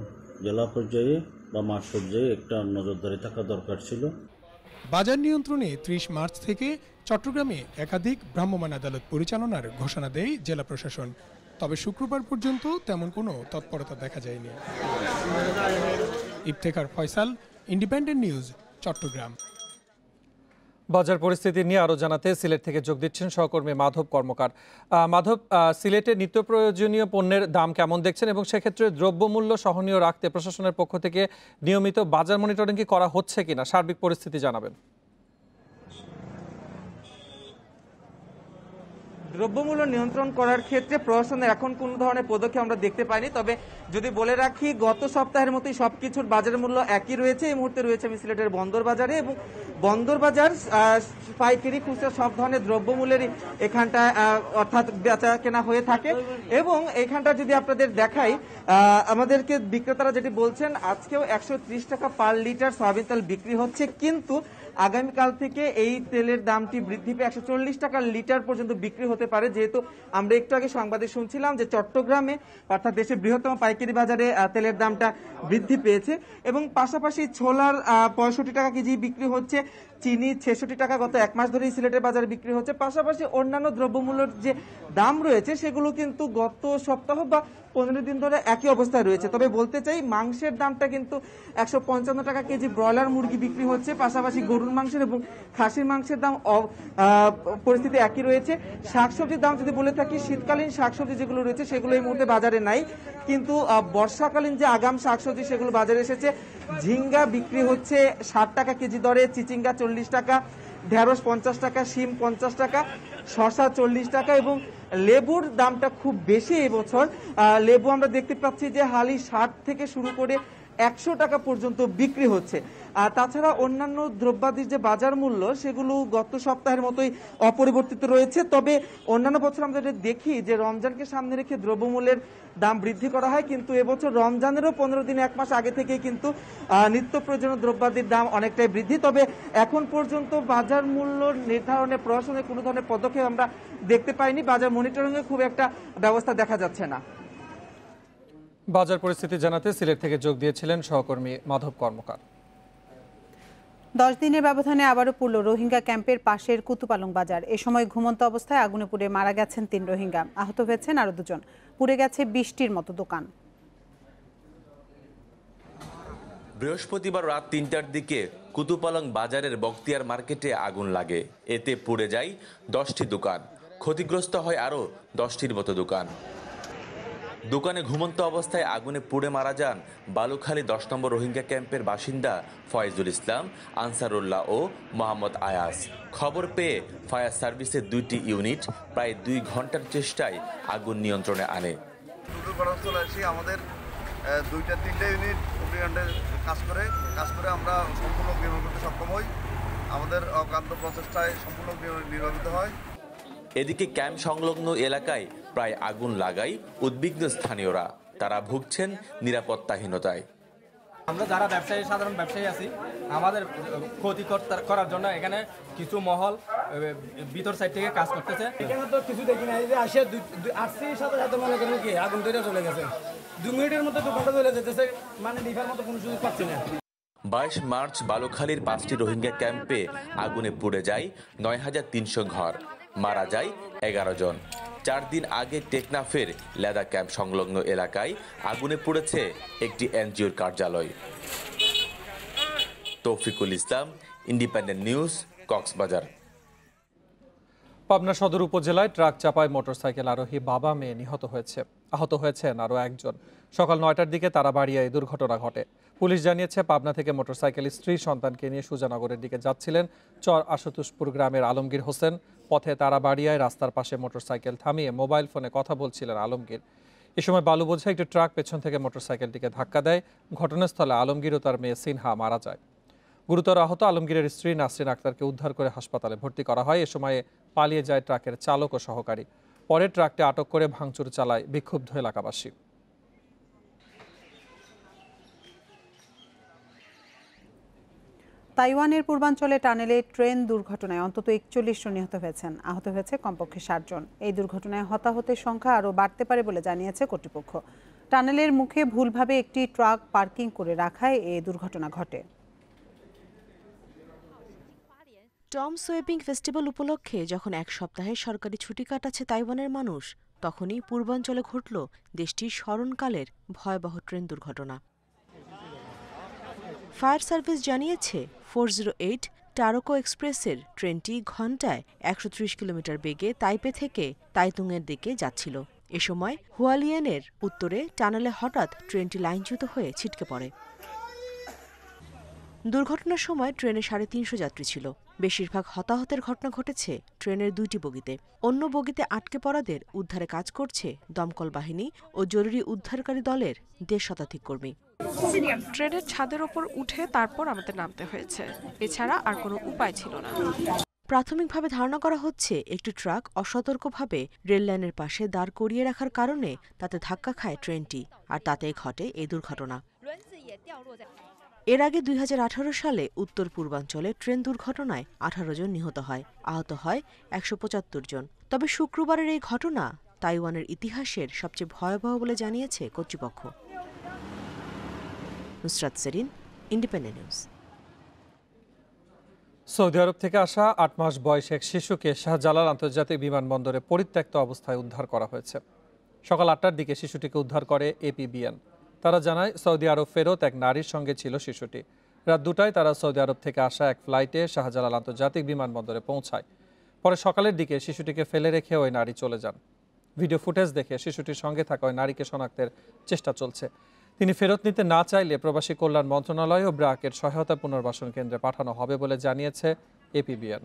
জেলা পর্যায়ে বা মাঠ পর্যায়ে একটা নজরদারি থাকা দরকার ছিল। বাজার নিয়ন্ত্রণে 30 মার্চ থেকে চট্টগ্রামে একাধিক ভ্রাম্যমাণ আদালত পরিচালনার ঘোষণা দেয় জেলা প্রশাসন। তবে শুক্রবার পর্যন্ত তেমন কোনো তৎপরতা দেখা যায়নি। Iftekhar Faisal, Independent News, Chittagong. বাজার পরিস্থিতি নিয়ে আরো জানাতে সিলেট থেকে যোগ দিচ্ছেন সহকর্মী মাধব কর্মকার। মাধব, সিলেটে নিত্য প্রয়োজনীয় পণ্যের দাম কেমন দেখছেন এবং সেক্ষেত্রে দ্রব্যমূল্য সহনীয় রাখতে প্রশাসনের পক্ষ থেকে নিয়মিত বাজার মনিটরিং কি করা হচ্ছে কিনা, সার্বিক পরিস্থিতি জানাবেন। দ্রব্যমূল্য নিয়ন্ত্রণ করার ক্ষেত্রে প্রশাসনের এখন কোনো ধরনের পদক্ষেপ আমরা দেখতে পাইনি। তবে যদি বলে রাখি, গত সপ্তাহের মতোই সবকিছুর বাজার মূল্য একই রয়েছে। এই মুহূর্তে রয়েছে আমি সিলেটের বন্দর বাজারে এবং বন্দর বাজার পাইকারি, খুচরা সব ধরনের দ্রব্যমূল্যেরই এখানটায় অর্থাৎ বেচা কেনা হয়ে থাকে। এবং এখানটা যদি আপনাদের দেখাই, আমাদেরকে বিক্রেতারা যেটি বলছেন, আজকেও 130 টাকা পার লিটার সয়াবিন তেল বিক্রি হচ্ছে, কিন্তু আগামীকাল থেকে এই তেলের দামটি বৃদ্ধি পেয়ে 140 টাকা লিটার পর্যন্ত বিক্রি হতে পারে। যেহেতু আমরা একটু আগে সংবাদে শুনছিলাম যে চট্টগ্রামে অর্থাৎ দেশের বৃহত্তম পাইকারি বাজারে তেলের দামটা বৃদ্ধি পেয়েছে এবং পাশাপাশি ছোলার 65 টাকা কেজি বিক্রি হচ্ছে, চিনি 66 টাকা গত এক মাস ধরেই সিলেটের বাজারে বিক্রি হচ্ছে। পাশাপাশি অন্যান্য দ্রব্যমূল্যের যে দাম রয়েছে সেগুলো কিন্তু গত সপ্তাহ বা 15 দিন ধরে একই অবস্থায় রয়েছে। তবে বলতে চাই, মাংসের দামটা কিন্তু 155 টাকা কেজি ব্রয়লার মুরগি বিক্রি হচ্ছে। পাশাপাশি গরুর মাংসের এবং খাসির মাংসের দাম পরিস্থিতি একই রয়েছে। শাকসবজির দাম যদি বলে থাকি, শীতকালীন শাকসবজি যেগুলো রয়েছে সেগুলো এই মুহূর্তে বাজারে নাই, কিন্তু বর্ষাকালীন যে আগাম শাকসবজি সেগুলো বাজারে এসেছে। ঝিঙ্গা বিক্রি হচ্ছে 60 টাকা কেজি দরে, চিচিঙ্গা 40 টাকা, ঢেঁড়স 50 টাকা, শিম 50 টাকা, শসা 40 টাকা এবং লেবুর দামটা খুব বেশি এবছর। লেবু আমরা দেখতে পাচ্ছি যে হালি 60 থেকে শুরু করে 100 টাকা পর্যন্ত বিক্রি হচ্ছে। তাছাড়া অন্যান্য দ্রব্যাদির যে বাজার মূল্য সেগুলো গত সপ্তাহের মতোই অপরিবর্তিত রয়েছে। তবে অন্যান্য বছর আমরা দেখি যে রমজানকে সামনে রেখে দ্রব্যমূল্যের দাম বৃদ্ধি করা হয়, কিন্তু এবছর রমজানেরও 15 দিন, এক মাস আগে থেকেই কিন্তু নিত্য প্রয়োজনীয় দ্রব্যাদির দাম অনেকটাই বৃদ্ধি। তবে এখন পর্যন্ত বাজার মূল্য নির্ধারণে প্রশাসনের কোনো ধরনের পদক্ষেপ আমরা দেখতে পাইনি। বাজার মনিটরিংয়ে খুব একটা ব্যবস্থা দেখা যাচ্ছে না। বাজার পরিস্থিতি জানাতে সিলেট থেকে যোগ দিয়েছিলেন সহকর্মী মাধব কর্মকার। 10 দিনের ব্যবধানে আবারও পুড়ল রোহিঙ্গা ক্যাম্পের পাশের কুতুপালং বাজার। এ সময় ঘুমন্ত অবস্থায় আগুনে পুড়ে মারা গেছেন 3 রোহিঙ্গা, আহত হয়েছেন আরো 2 জন। পুড়ে গেছে 20টির মতো দোকান। বৃহস্পতিবার রাত 3টার দিকে কুতুপালং বাজারের বখতিয়ার মার্কেটে আগুন লাগে। এতে পুড়ে যায় 10টি দোকান, ক্ষতিগ্রস্ত হয় আরও 10টির মতো দোকান। দোকানে ঘুমন্ত অবস্থায় আগুনে পুড়ে মারা যান বালুখালী 10 নম্বর রোহিঙ্গা ক্যাম্পের বাসিন্দা ফয়জুল ইসলাম, আনসারুল্লাহ ও মোহাম্মদ আয়াস। খবর পেয়ে ফায়ার সার্ভিসের 2টি ইউনিট প্রায় 2 ঘন্টার চেষ্টায় আগুন নিয়ন্ত্রণে আনে। আমাদের 2-3টা ইউনিট কাজ করে আমরা সম্পূর্ণ নিয়ন্ত্রণ করতে সক্ষম হই আমাদের অক্লান্ত প্রচেষ্টায় সম্পূর্ণ নির্বাপিত হয়। এদিকে ক্যাম্প সংলগ্ন এলাকায় প্রায় আগুন লাগায় উদ্বিগ্ন স্থানীয়রা। তারা ভুগছেন নিরাপত্তাহীনতায়। আমরা যারা ব্যবসায়ী, সাধারণ ব্যবসায়ী আছি, আমাদের ক্ষতি করার জন্য এখানে কিছু মহল ভিতর সাইড থেকে কাজ করতেছে। এখানে তো কিছু দেখি না, এই যে আসে আসছি সাথে সাথে মনে করেন কি আগুন ধরে চলে গেছে, 2 মিনিটের মধ্যে দোকানটা চলে যেতেছে, মানে নিভার মতো কোনো সুযোগ পাচ্ছি না। 22 মার্চ বালুখালীর 5টি রোহিঙ্গা ক্যাম্পে আগুনে পুড়ে যায় 9300 ঘর, মারা যায় 11 জন। 4 দিন আগে টেকনাফের লেদা ক্যাম্প সংলগ্ন এলাকায় আগুনে পুড়েছে একটি এনজিওর কার্যালয়। তৌফিকুল ইসলাম, ইন্ডিপেন্ডেন্ট নিউজ, কক্সবাজার। পাবনা সদর উপজেলায় ট্রাক চাপায় মোটরসাইকেল আরোহী বাবা মেয়ে নিহত হয়েছে, আহত হয়েছেন আরও একজন। সকাল 9টার দিকে তারাবাড়িয়ায় এই দুর্ঘটনা ঘটে। পুলিশ জানিয়েছে, পাবনা থেকে মোটরসাইকেল স্ত্রী সন্তানকে নিয়ে সুজানগরের দিকে যাচ্ছিলেন চর আশুতোষপুর গ্রামের আলমগীর হোসেন। পথে তারাবাড়িয়ায় রাস্তার পাশে মোটরসাইকেল থামিয়ে মোবাইল ফোনে কথা বলছিলেন আলমগীর। এ সময় বালু বোঝা একটি ট্রাক পেছন থেকে মোটরসাইকেলটিকে ধাক্কা দেয়। ঘটনাস্থলে আলমগীর ও তার মেয়ে সিনহা মারা যায়। গুরুতর আহত আলমগীরের স্ত্রী নাসরিন আক্তারকে উদ্ধার করে হাসপাতালে ভর্তি করা হয়। এ সময়ে পালিয়ে যায় ট্রাকের চালক ও সহকারী। পরে ট্রাকটি আটক করে ভাঙচুর চালায় বিক্ষুব্ধ এলাকাবাসী। তাইওয়ানের পূর্বাঞ্চলে টানেলে ট্রেন দুর্ঘটনায় অন্তত 41 জন নিহত হয়েছেন, আহত হয়েছে কমপক্ষে 60 জন। এই দুর্ঘটনায় হতাহতের সংখ্যা আরও বাড়তে পারে বলে জানিয়েছে কর্তৃপক্ষ। টানেলের মুখে ভুলভাবে একটি ট্রাক পার্কিং করে রাখায় এই দুর্ঘটনা ঘটে। টম সোয়েপিং ফেস্টিভ্যাল উপলক্ষে যখন এক সপ্তাহে সরকারি ছুটি কাটাচ্ছে তাইওয়ানের মানুষ, তখনই পূর্বাঞ্চলে ঘটল দেশটির স্মরণকালের ভয়াবহ ট্রেন দুর্ঘটনা। ফায়ার সার্ভিস জানিয়েছে 408 টারোকো এক্সপ্রেসের ট্রেনটি ঘণ্টায় 130 কিলোমিটার বেগে তাইপে থেকে তাইতুংয়ের দিকে যাচ্ছিল। এ সময় হুয়ালিয়েনের উত্তরে টানেলে হঠাৎ ট্রেনটি লাইনচ্যুত হয়ে ছিটকে পড়ে। দুর্ঘটনার সময় ট্রেনে 350 যাত্রী ছিল। বেশিরভাগ হতাহতের ঘটনা ঘটেছে ট্রেনের 2টি বগিতে। অন্য বগিতে আটকে পড়াদের উদ্ধারে কাজ করছে দমকল বাহিনী ও জরুরি উদ্ধারকারী দলের 1.5 শতাধিক কর্মী। ট্রেনের ছাদের ওপর উঠে তারপর আমাদের নামতে হয়েছে, এছাড়া আর কোনো উপায় ছিল না। প্রাথমিকভাবে ধারণা করা হচ্ছে একটি ট্রাক অসতর্কভাবে রেললাইনের পাশে দাঁড় করিয়ে রাখার কারণে তাতে ধাক্কা খায় ট্রেনটি, আর তাতেই ঘটে এই দুর্ঘটনা। এর আগে 2018 সালে উত্তর পূর্বাঞ্চলে ট্রেন দুর্ঘটনায় 18 জন নিহত হয়, আহত হয় 175 জন। তবে শুক্রবারের এই ঘটনা তাইওয়ানের ইতিহাসের সবচেয়ে ভয়াবহ বলে জানিয়েছে কর্তৃপক্ষ। Nusrat Serin, Independent News. Saudi Arab থেকে আসা 8 মাস বয়সী এক শিশুকে শাহজালাল আন্তর্জাতিক বিমানবন্দরে পরিত্যক্ত অবস্থায় উদ্ধার করা হয়েছে। সকাল 8টার দিকে শিশুটিকে উদ্ধার করে এপিবিএন। তারা জানায়, সৌদি আরব ফেরত এক নারীর সঙ্গে ছিল শিশুটি। রাত 2টায় তারা সৌদি আরব থেকে আসা এক ফ্লাইটে শাহজালাল আন্তর্জাতিক বিমানবন্দরে পৌঁছায়। পরে সকালের দিকে শিশুটিকে ফেলে রেখে ওই নারী চলে যান। ভিডিও ফুটেজ দেখে শিশুটির সঙ্গে থাকা ওই নারীকে শনাক্তের চেষ্টা চলছে। তিনি ফেরত নিতে না চাইলে প্রবাসী কল্যাণ মন্ত্রণালয় ও ব্র্যাকের সহায়তা পুনর্বাসন কেন্দ্রে পাঠানো হবে বলে জানিয়েছে এপিবিএন।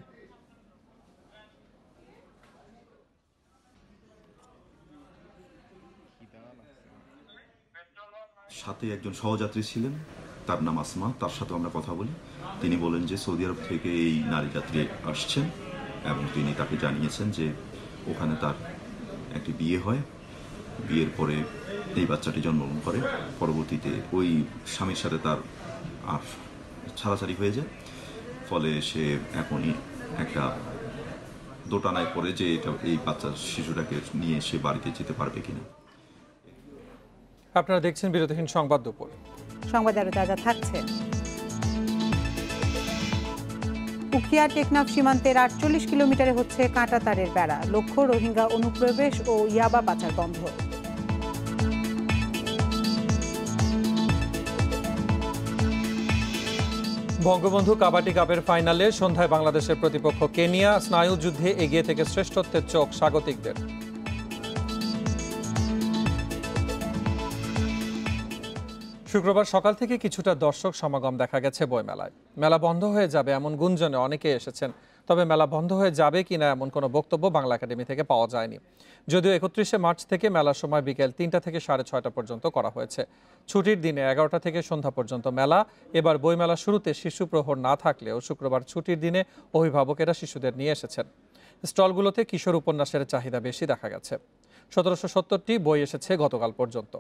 সাথে একজন সহযাত্রী ছিলেন, তার নাম আসমা। তার সাথে আমরা কথা বলি। তিনি বলেন যে সৌদি আরব থেকে এই নারী যাত্রী আসছেন এবং তিনি তাকে জানিয়েছেন যে ওখানে তার একটি বিয়ে হয়, বিয়ের পরে এই বাচ্চাটি জন্মগ্রহণ করে। পরবর্তীতে ওই স্বামীর সাথে তার আর ছাড়াছাড়ি হয়ে যায়। ফলে সে এখনই একটা দোটানায় পড়ে যে এই বাচ্চা শিশুটাকে নিয়ে সে বাড়িতে যেতে পারবে কিনা। আপনারা দেখছেন বিরতিহীন সংবাদ দুপুর। সংবাদ আরো তাজা থাকছে। উখিয়া টেকনাফ সীমান্তের 48 কিলোমিটারে হচ্ছে কাঁটাতারের বেড়া। লক্ষ্য রোহিঙ্গা অনুপ্রবেশ ও ইয়াবা পাচার বন্ধ। বঙ্গবন্ধু কাবাডি কাপের ফাইনালে সন্ধ্যায় বাংলাদেশের প্রতিপক্ষ কেনিয়া। স্নায়ু যুদ্ধে এগিয়ে থেকে শ্রেষ্ঠত্বের চোখ স্বাগতিকদের। শুক্রবার সকাল থেকে কিছুটা দর্শক সমাগম দেখা গেছে বইমেলায়। মেলা বন্ধ হয়ে যাবে এমন গুঞ্জনে অনেকে এসেছেন। তবে মেলা বন্ধ হয়ে যাবে কিনা এমন কোনো বক্তব্য বাংলা একাডেমি থেকে পাওয়া যায়নি। যদিও 31শে মার্চ থেকে মেলার সময় বিকেল 3টা থেকে 6:30 পর্যন্ত করা হয়েছে। ছুটির দিনে 11টা থেকে সন্ধ্যা পর্যন্ত মেলা। এবার বইমেলা শুরুতে শিশু প্রহর না থাকলেও শুক্রবার ছুটির দিনে অভিভাবকেরা শিশুদের নিয়ে এসেছেন। স্টলগুলোতে কিশোর উপন্যাসের চাহিদা বেশি দেখা গেছে। 1770টি বই এসেছে গতকাল পর্যন্ত।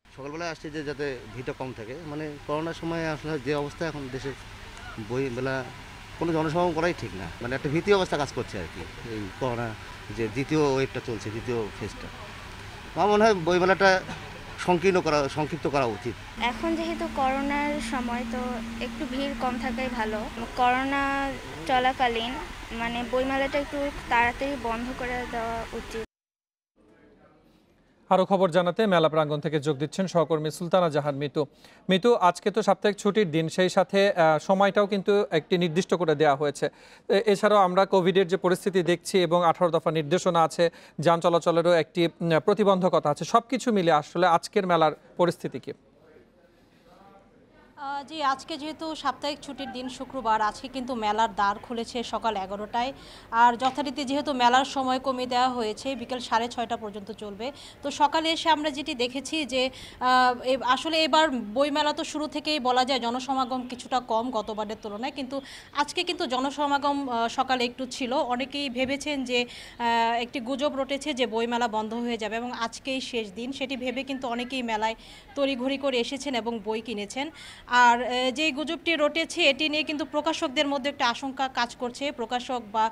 সকালবেলায় আসছে যে যাতে ভিড়টা কম থাকে, মানে করোনার সময় আসলে যে অবস্থা এখন দেশের বইমেলা কোনো জনসমাগম করাই ঠিক না, মানে একটা ভীতি অবস্থা কাজ করছে আর কি। এই করোনা যে দ্বিতীয় ওয়েভটা চলছে, দ্বিতীয় ফেজটা, আমার মনে হয় বইমেলাটা সংক্ষিপ্ত করা উচিত। এখন যেহেতু করোনার সময়, তো একটু ভিড় কম থাকাই ভালো। করোনা চলাকালীন মানে বইমেলাটা একটু তাড়াতাড়ি বন্ধ করে দেওয়া উচিত। আরো খবর জানাতে মেলা প্রাঙ্গণ থেকে যোগ দিচ্ছেন সহকর্মী সুলতানা জাহান মিতু। মিতু, আজকে তো সাপ্তাহিক ছুটির দিন, সেই সাথে সময়টাও কিন্তু একটি নির্দিষ্ট করে দেওয়া হয়েছে। এছাড়াও আমরা কোভিডের যে পরিস্থিতি দেখছি এবং 18 দফা নির্দেশনা আছে, যান চলাচলেরও একটি প্রতিবন্ধকতা আছে, সবকিছু মিলে আসলে আজকের মেলার পরিস্থিতি কি? জি, আজকে যেহেতু সাপ্তাহিক ছুটির দিন শুক্রবার, আজকে কিন্তু মেলার দ্বার খুলেছে সকাল 11টায়। আর যথারীতি যেহেতু মেলার সময় কমিয়ে দেওয়া হয়েছে, বিকেল 6:30 পর্যন্ত চলবে। তো সকালে এসে আমরা যেটি দেখেছি যে আসলে এবার বইমেলা তো শুরু থেকেই বলা যায় জনসমাগম কিছুটা কম গতবারের তুলনায়, কিন্তু আজকে কিন্তু জনসমাগম সকালে একটু ছিল। অনেকেই ভেবেছেন যে একটি গুজব রটেছে যে বইমেলা বন্ধ হয়ে যাবে এবং আজকেই শেষ দিন, সেটি ভেবে কিন্তু অনেকেই মেলায় তড়িঘড়ি করে এসেছেন এবং বই কিনেছেন। আর যে গুজবটি রটেছে এটি নিয়ে কিন্তু প্রকাশকদের মধ্যে একটা আশঙ্কা কাজ করছে, প্রকাশক বা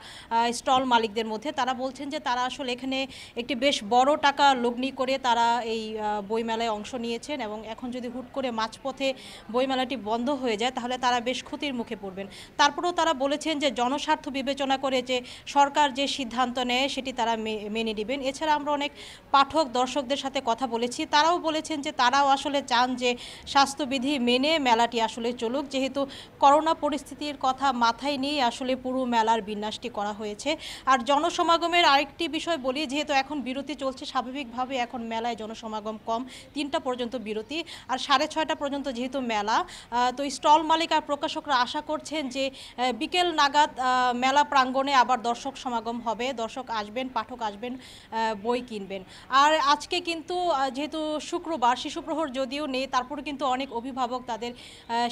স্টল মালিকদের মধ্যে। তারা বলছেন যে তারা আসলে এখানে একটি বেশ বড় টাকা লগ্নি করে তারা এই বইমেলায় অংশ নিয়েছেন এবং এখন যদি হুট করে মাঝপথে বইমেলাটি বন্ধ হয়ে যায় তাহলে তারা বেশ ক্ষতির মুখে পড়বেন। তারপরেও তারা বলেছেন যে জনস্বার্থ বিবেচনা করে যে সরকার যে সিদ্ধান্ত নেয় সেটি তারা মেনে নেবেন। এছাড়া আমরা অনেক পাঠক দর্শকদের সাথে কথা বলেছি, তারাও বলেছেন যে তারাও আসলে চান যে স্বাস্থ্যবিধি মেনে মেলাটি আসলে চলুক, যেহেতু করোনা পরিস্থিতির কথা মাথায় নিয়ে আসলে পুরো মেলার বিন্যাসটি করা হয়েছে। আর জনসমাগমের আরেকটি বিষয় বলি, যেহেতু এখন বিরতি চলছে, স্বাভাবিকভাবে এখন মেলায় জনসমাগম কম, 3টা পর্যন্ত বিরতি, আর 6:30 পর্যন্ত যেহেতু মেলা, তো স্টল মালিক আর প্রকাশকরা আশা করছেন যে বিকেল নাগাদ মেলা প্রাঙ্গণে আবার দর্শক সমাগম হবে, দর্শক আসবেন, পাঠক আসবেন, বই কিনবেন। আর আজকে কিন্তু যেহেতু শুক্রবার, শিশু প্রহর যদিও নেই, তারপরে কিন্তু অনেক অভিভাবক তাদের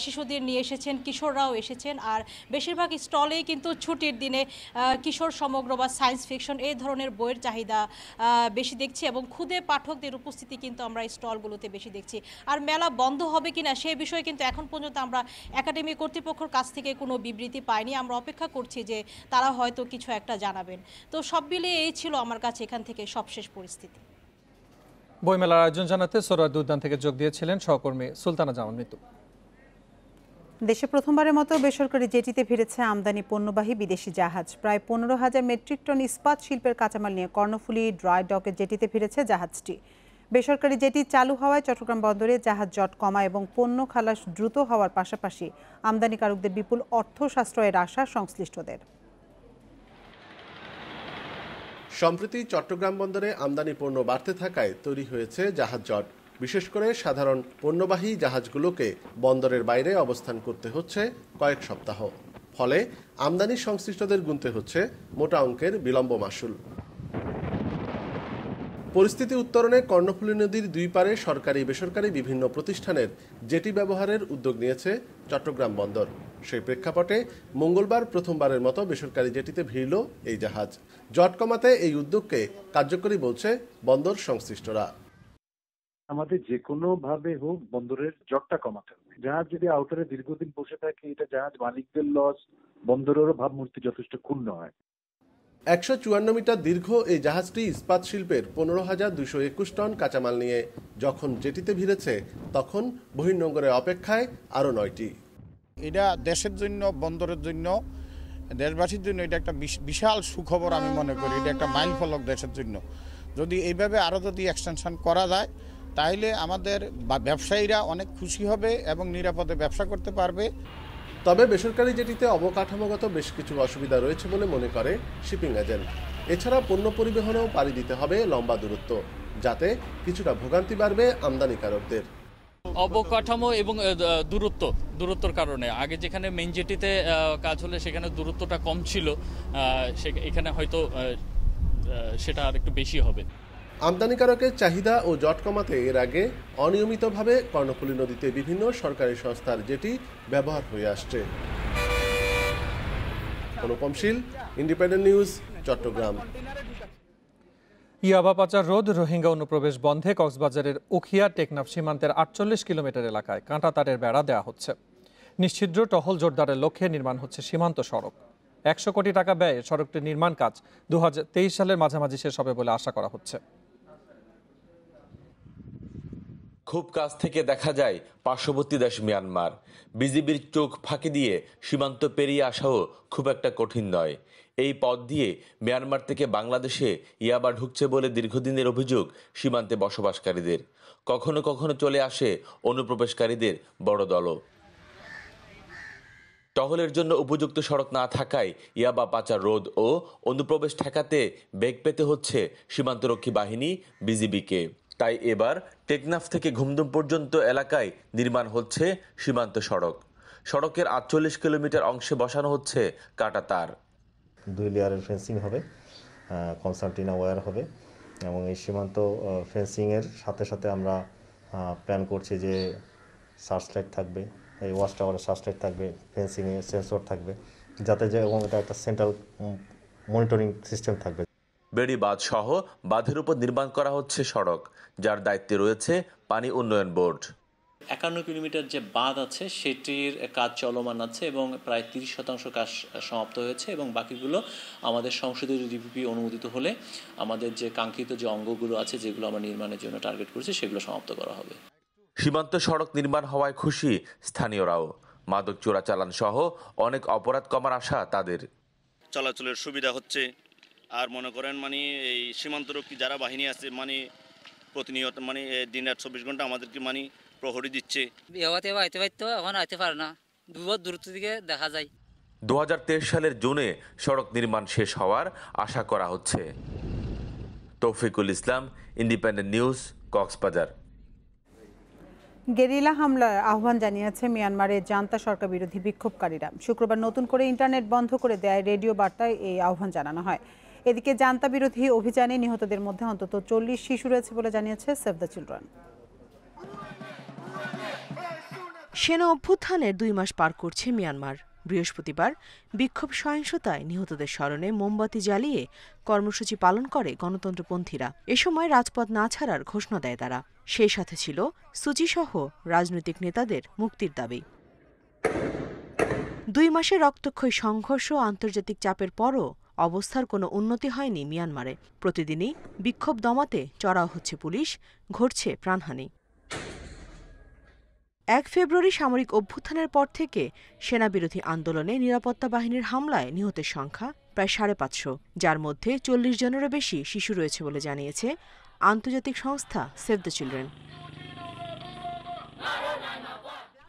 শিশুদের নিয়ে এসেছেন, কিশোররাও এসেছেন। আর বেশিরভাগ স্টলেই কিন্তু ছুটির দিনে কিশোর সমগ্র বা সায়েন্স ফিকশন এই ধরনের বইয়ের চাহিদা বেশি দেখছি এবং ক্ষুদে পাঠকদের উপস্থিতি কিন্তু আমরা স্টলগুলোতে বেশি দেখছি। আর মেলা বন্ধ হবে কিনা সেই বিষয়ে কিন্তু এখন পর্যন্ত আমরা একাডেমি কর্তৃপক্ষের কাছ থেকে কোনো বিবৃতি পাইনি। আমরা অপেক্ষা করছি যে তারা হয়তো কিছু একটা জানাবেন। তো সব মিলিয়ে এই ছিল আমার কাছে এখান থেকে সবশেষ পরিস্থিতি। বইমেলার আয়োজন জানাতে সোহরাওয়ার্দী উদ্যান থেকে যোগ দিয়েছিলেন সহকর্মী সুলতানা জাহান মিতু। দেশে প্রথমবারের মতো বেসরকারি জেটিতে ফিরেছে আমদানি পণ্যবাহী বিদেশি জাহাজ। প্রায় 15,000 মেট্রিক টন ইস্পাত শিল্পের কাঁচামাল নিয়ে কর্ণফুলী ড্রাই ডকের জেটিতে ফিরেছে জাহাজটি। বেসরকারি জেটি চালু হওয়ায় চট্টগ্রাম বন্দরে জাহাজ জট কমা এবং পণ্য খালাস দ্রুত হওয়ার পাশাপাশি আমদানিকারকদের বিপুল অর্থ সাশ্রয়ের আশা সংশ্লিষ্টদের। সম্প্রতি চট্টগ্রাম বন্দরে আমদানি পণ্য বাড়তে থাকায় তৈরি হয়েছে জাহাজ জট। বিশেষ করে সাধারণ পণ্যবাহী জাহাজগুলোকে বন্দরের বাইরে অবস্থান করতে হচ্ছে কয়েক সপ্তাহ, ফলে আমদানি সংশ্লিষ্টদের গুনতে হচ্ছে মোটা অঙ্কের বিলম্ব মাশুল। পরিস্থিতি উত্তরণে কর্ণফুলী নদীর দুই পারে সরকারি বেসরকারি বিভিন্ন প্রতিষ্ঠানের জেটি ব্যবহারের উদ্যোগ নিয়েছে চট্টগ্রাম বন্দর। সেই প্রেক্ষাপটে মঙ্গলবার প্রথমবারের মতো বেসরকারি জেটিতে ভিড়ল এই জাহাজ। জট কমাতে এই উদ্যোগকে কার্যকরী বলছে বন্দর সংশ্লিষ্টরা। আমাদের যে কোনো ভাবে হোক বন্দরের জটটা কমাতে হবে। জাহাজ যদি আউটারে দীর্ঘদিন বসে থাকে, এটা জাহাজ মালিকদের লস, বন্দরেরও ভাবমূর্তি যথেষ্ট ক্ষুণ্ণ হয়। 154 মিটার দীর্ঘ এই জাহাজটি ইস্পাত শিল্পের 15,221 টন কাঁচামাল নিয়ে যখন জেটিতে ভিড়েছে তখন বহির্নোঙরে অপেক্ষায় আরও 9টি। এটা দেশের জন্য, বন্দরের জন্য, দেশবাসীর জন্য এটা একটা বিশাল সুখবর আমি মনে করি। এটা একটা মাইল ফলক দেশের জন্য। যদি এইভাবে আরও যদি এক্সটেনশন করা যায় তাহলে আমাদের ব্যবসায়ীরা অনেক খুশি হবে এবং নিরাপদে ব্যবসা করতে পারবে। তবে বেসরকারি জেটিতে অবকাঠামোগত বেশ কিছু অসুবিধা রয়েছে বলে মনে করে শিপিং এজেন্ট। এছাড়া পণ্য পরিবহনেও পাড়ি দিতে হবে লম্বা দূরত্ব। যাতে কিছুটা ভোগান্তি বাড়বে আমদানিকারকদের। অবকাঠামো এবং দূরত্বর কারণে আগে যেখানে মেইন জেটিতে কাজ হলে সেখানে দূরত্বটা কম ছিল, এখানে হয়তো সেটা আর একটু বেশি হবে। আমদানিকারকের চাহিদা ও জট কমাতে এর আগে অনিয়মিতভাবে কর্ণফুলী নদীতে বিভিন্ন সরকারি সংস্থার জেটি ব্যবহার হয়ে আসছে। অনুপম শীল, ইন্ডিপেন্ডেন্ট নিউজ, চট্টগ্রাম। ইয়াবা পাচার রোধ, রোহিঙ্গা অনুপ্রবেশ বন্ধে কক্সবাজারের উখিয়া টেকনাফ সীমান্তের 48 কিলোমিটার এলাকায় কাঁটাতারের বেড়া দেওয়া হচ্ছে। নিশ্ছিদ্র টহল জোরদারের লক্ষ্যে নির্মাণ হচ্ছে সীমান্ত সড়ক। 100 কোটি টাকা ব্যয়ে সড়কটির নির্মাণ কাজ 2023 সালের মাঝামাঝি শেষ হবে বলে আশা করা হচ্ছে। খুব কাছ থেকে দেখা যায় পার্শ্ববর্তী দেশ মিয়ানমার। বিজিবির চোখ ফাঁকি দিয়ে সীমান্ত পেরিয়ে আসাও খুব একটা কঠিন নয়। এই পথ দিয়ে মিয়ানমার থেকে বাংলাদেশে ইয়াবা ঢুকছে বলে দীর্ঘদিনের অভিযোগ সীমান্তে বসবাসকারীদের। কখনো কখনো চলে আসে অনুপ্রবেশকারীদের বড় দলও। টহলের জন্য উপযুক্ত সড়ক না থাকায় ইয়াবা পাচার রোধ ও অনুপ্রবেশ ঠেকাতে বেগ পেতে হচ্ছে সীমান্তরক্ষী বাহিনী বিজিবিকে। তাই এবার টেকনাফ থেকে ঘুমদুম পর্যন্ত এলাকায় নির্মাণ হচ্ছে সীমান্ত সড়ক। সড়কের 48 কিলোমিটার অংশে বসানো হচ্ছে কাঁটাতার। 2 লেয়ারের ফেন্সিং হবে, কনসার্টিনা ওয়্যার হবে এবং এই সীমান্ত ফেন্সিংয়ের সাথে সাথে আমরা প্ল্যান করছি যে সার্চ লাইট থাকবে, এই ওয়াচ টাওয়ারের সার্চ লাইট থাকবে, ফেন্সিংয়ে সেন্সর থাকবে, যাতে যে এবং এটা একটা সেন্ট্রাল মনিটরিং সিস্টেম থাকবে। বেড়িবাঁধ সহ বাঁধের উপর নির্মাণ করা হচ্ছে সড়ক, যার দায়িত্বে রয়েছে পানি উন্নয়ন বোর্ড। 51 কিলোমিটার যে বাঁধ আছে সেটির কাজ চলমান আছে এবং প্রায় 30% কাজ সমাপ্ত হয়েছে এবং বাকিগুলো আমাদের সংসদীয় ডিপিপি অনুমোদিত হলে আমাদের যে কাঙ্ক্ষিত যে অঙ্গগুলো আছে যেগুলো আমরা নির্মাণের জন্য টার্গেট করছি সেগুলো সমাপ্ত করা হবে। সীমান্ত সড়ক নির্মাণ হওয়ায় খুশি স্থানীয়রাও। মাদক চোরাচালান সহ অনেক অপরাধ কমার আশা তাদের। চলাচলের সুবিধা হচ্ছে। আর মনে করেন এই সীমান্তরক্ষী যারা বাহিনী আছে প্রতিনিয়ত দিন রাত 24 ঘন্টা আমাদেরকে প্রহরী দিচ্ছে। এখন আইতে পারে না, দূরত্ব দিকে দেখা যায়। 2023 সালের জুনে সড়ক নির্মাণ শেষ হওয়ার আশা করা হচ্ছে। তৌফিকুল ইসলাম, ইন্ডিপেন্ডেন্ট নিউজ, কক্সবাজার। গেরিলা হামলার আহ্বান জানিয়েছে মিয়ানমারের জান্তা সরকার বিরোধী বিক্ষোভকারীরা। শুক্রবার নতুন করে ইন্টারনেট বন্ধ করে দেয় রেডিও বার্তায় এই আহ্বান জানানো হয়। এদিকে জান্তা বিরোধী অভিযানে নিহতদের মধ্যে অন্তত 40 শিশু রয়েছে বলে জানিয়েছে সেভ দ্য চিলড্রেন। সেনা অভ্যুত্থানের 2 মাস পার করছে মিয়ানমার। বৃহস্পতিবার বিক্ষোভ সহিংসতায় নিহতদের স্মরণে মোমবাতি জ্বালিয়ে কর্মসূচি পালন করে গণতন্ত্রপন্থীরা। এ সময় রাজপথ না ছাড়ার ঘোষণা দেয় তারা। সেই সাথে ছিল সুচিসহ রাজনৈতিক নেতাদের মুক্তির দাবি। 2 মাসের রক্তক্ষয়ী সংঘর্ষ ও আন্তর্জাতিক চাপের পরও অবস্থার কোনো উন্নতি হয়নি মিয়ানমারে। প্রতিদিনই বিক্ষোভ দমাতে চড়াও হচ্ছে পুলিশ, ঘটছে প্রাণহানি। 1 ফেব্রুয়ারি সামরিক অভ্যুত্থানের পর থেকে সেনাবিরোধী আন্দোলনে নিরাপত্তা বাহিনীর হামলায় নিহতের সংখ্যা প্রায় 550, যার মধ্যে 40 জনেরও বেশি শিশু রয়েছে বলে জানিয়েছে আন্তর্জাতিক সংস্থা সেভ দ্য চিলড্রেন।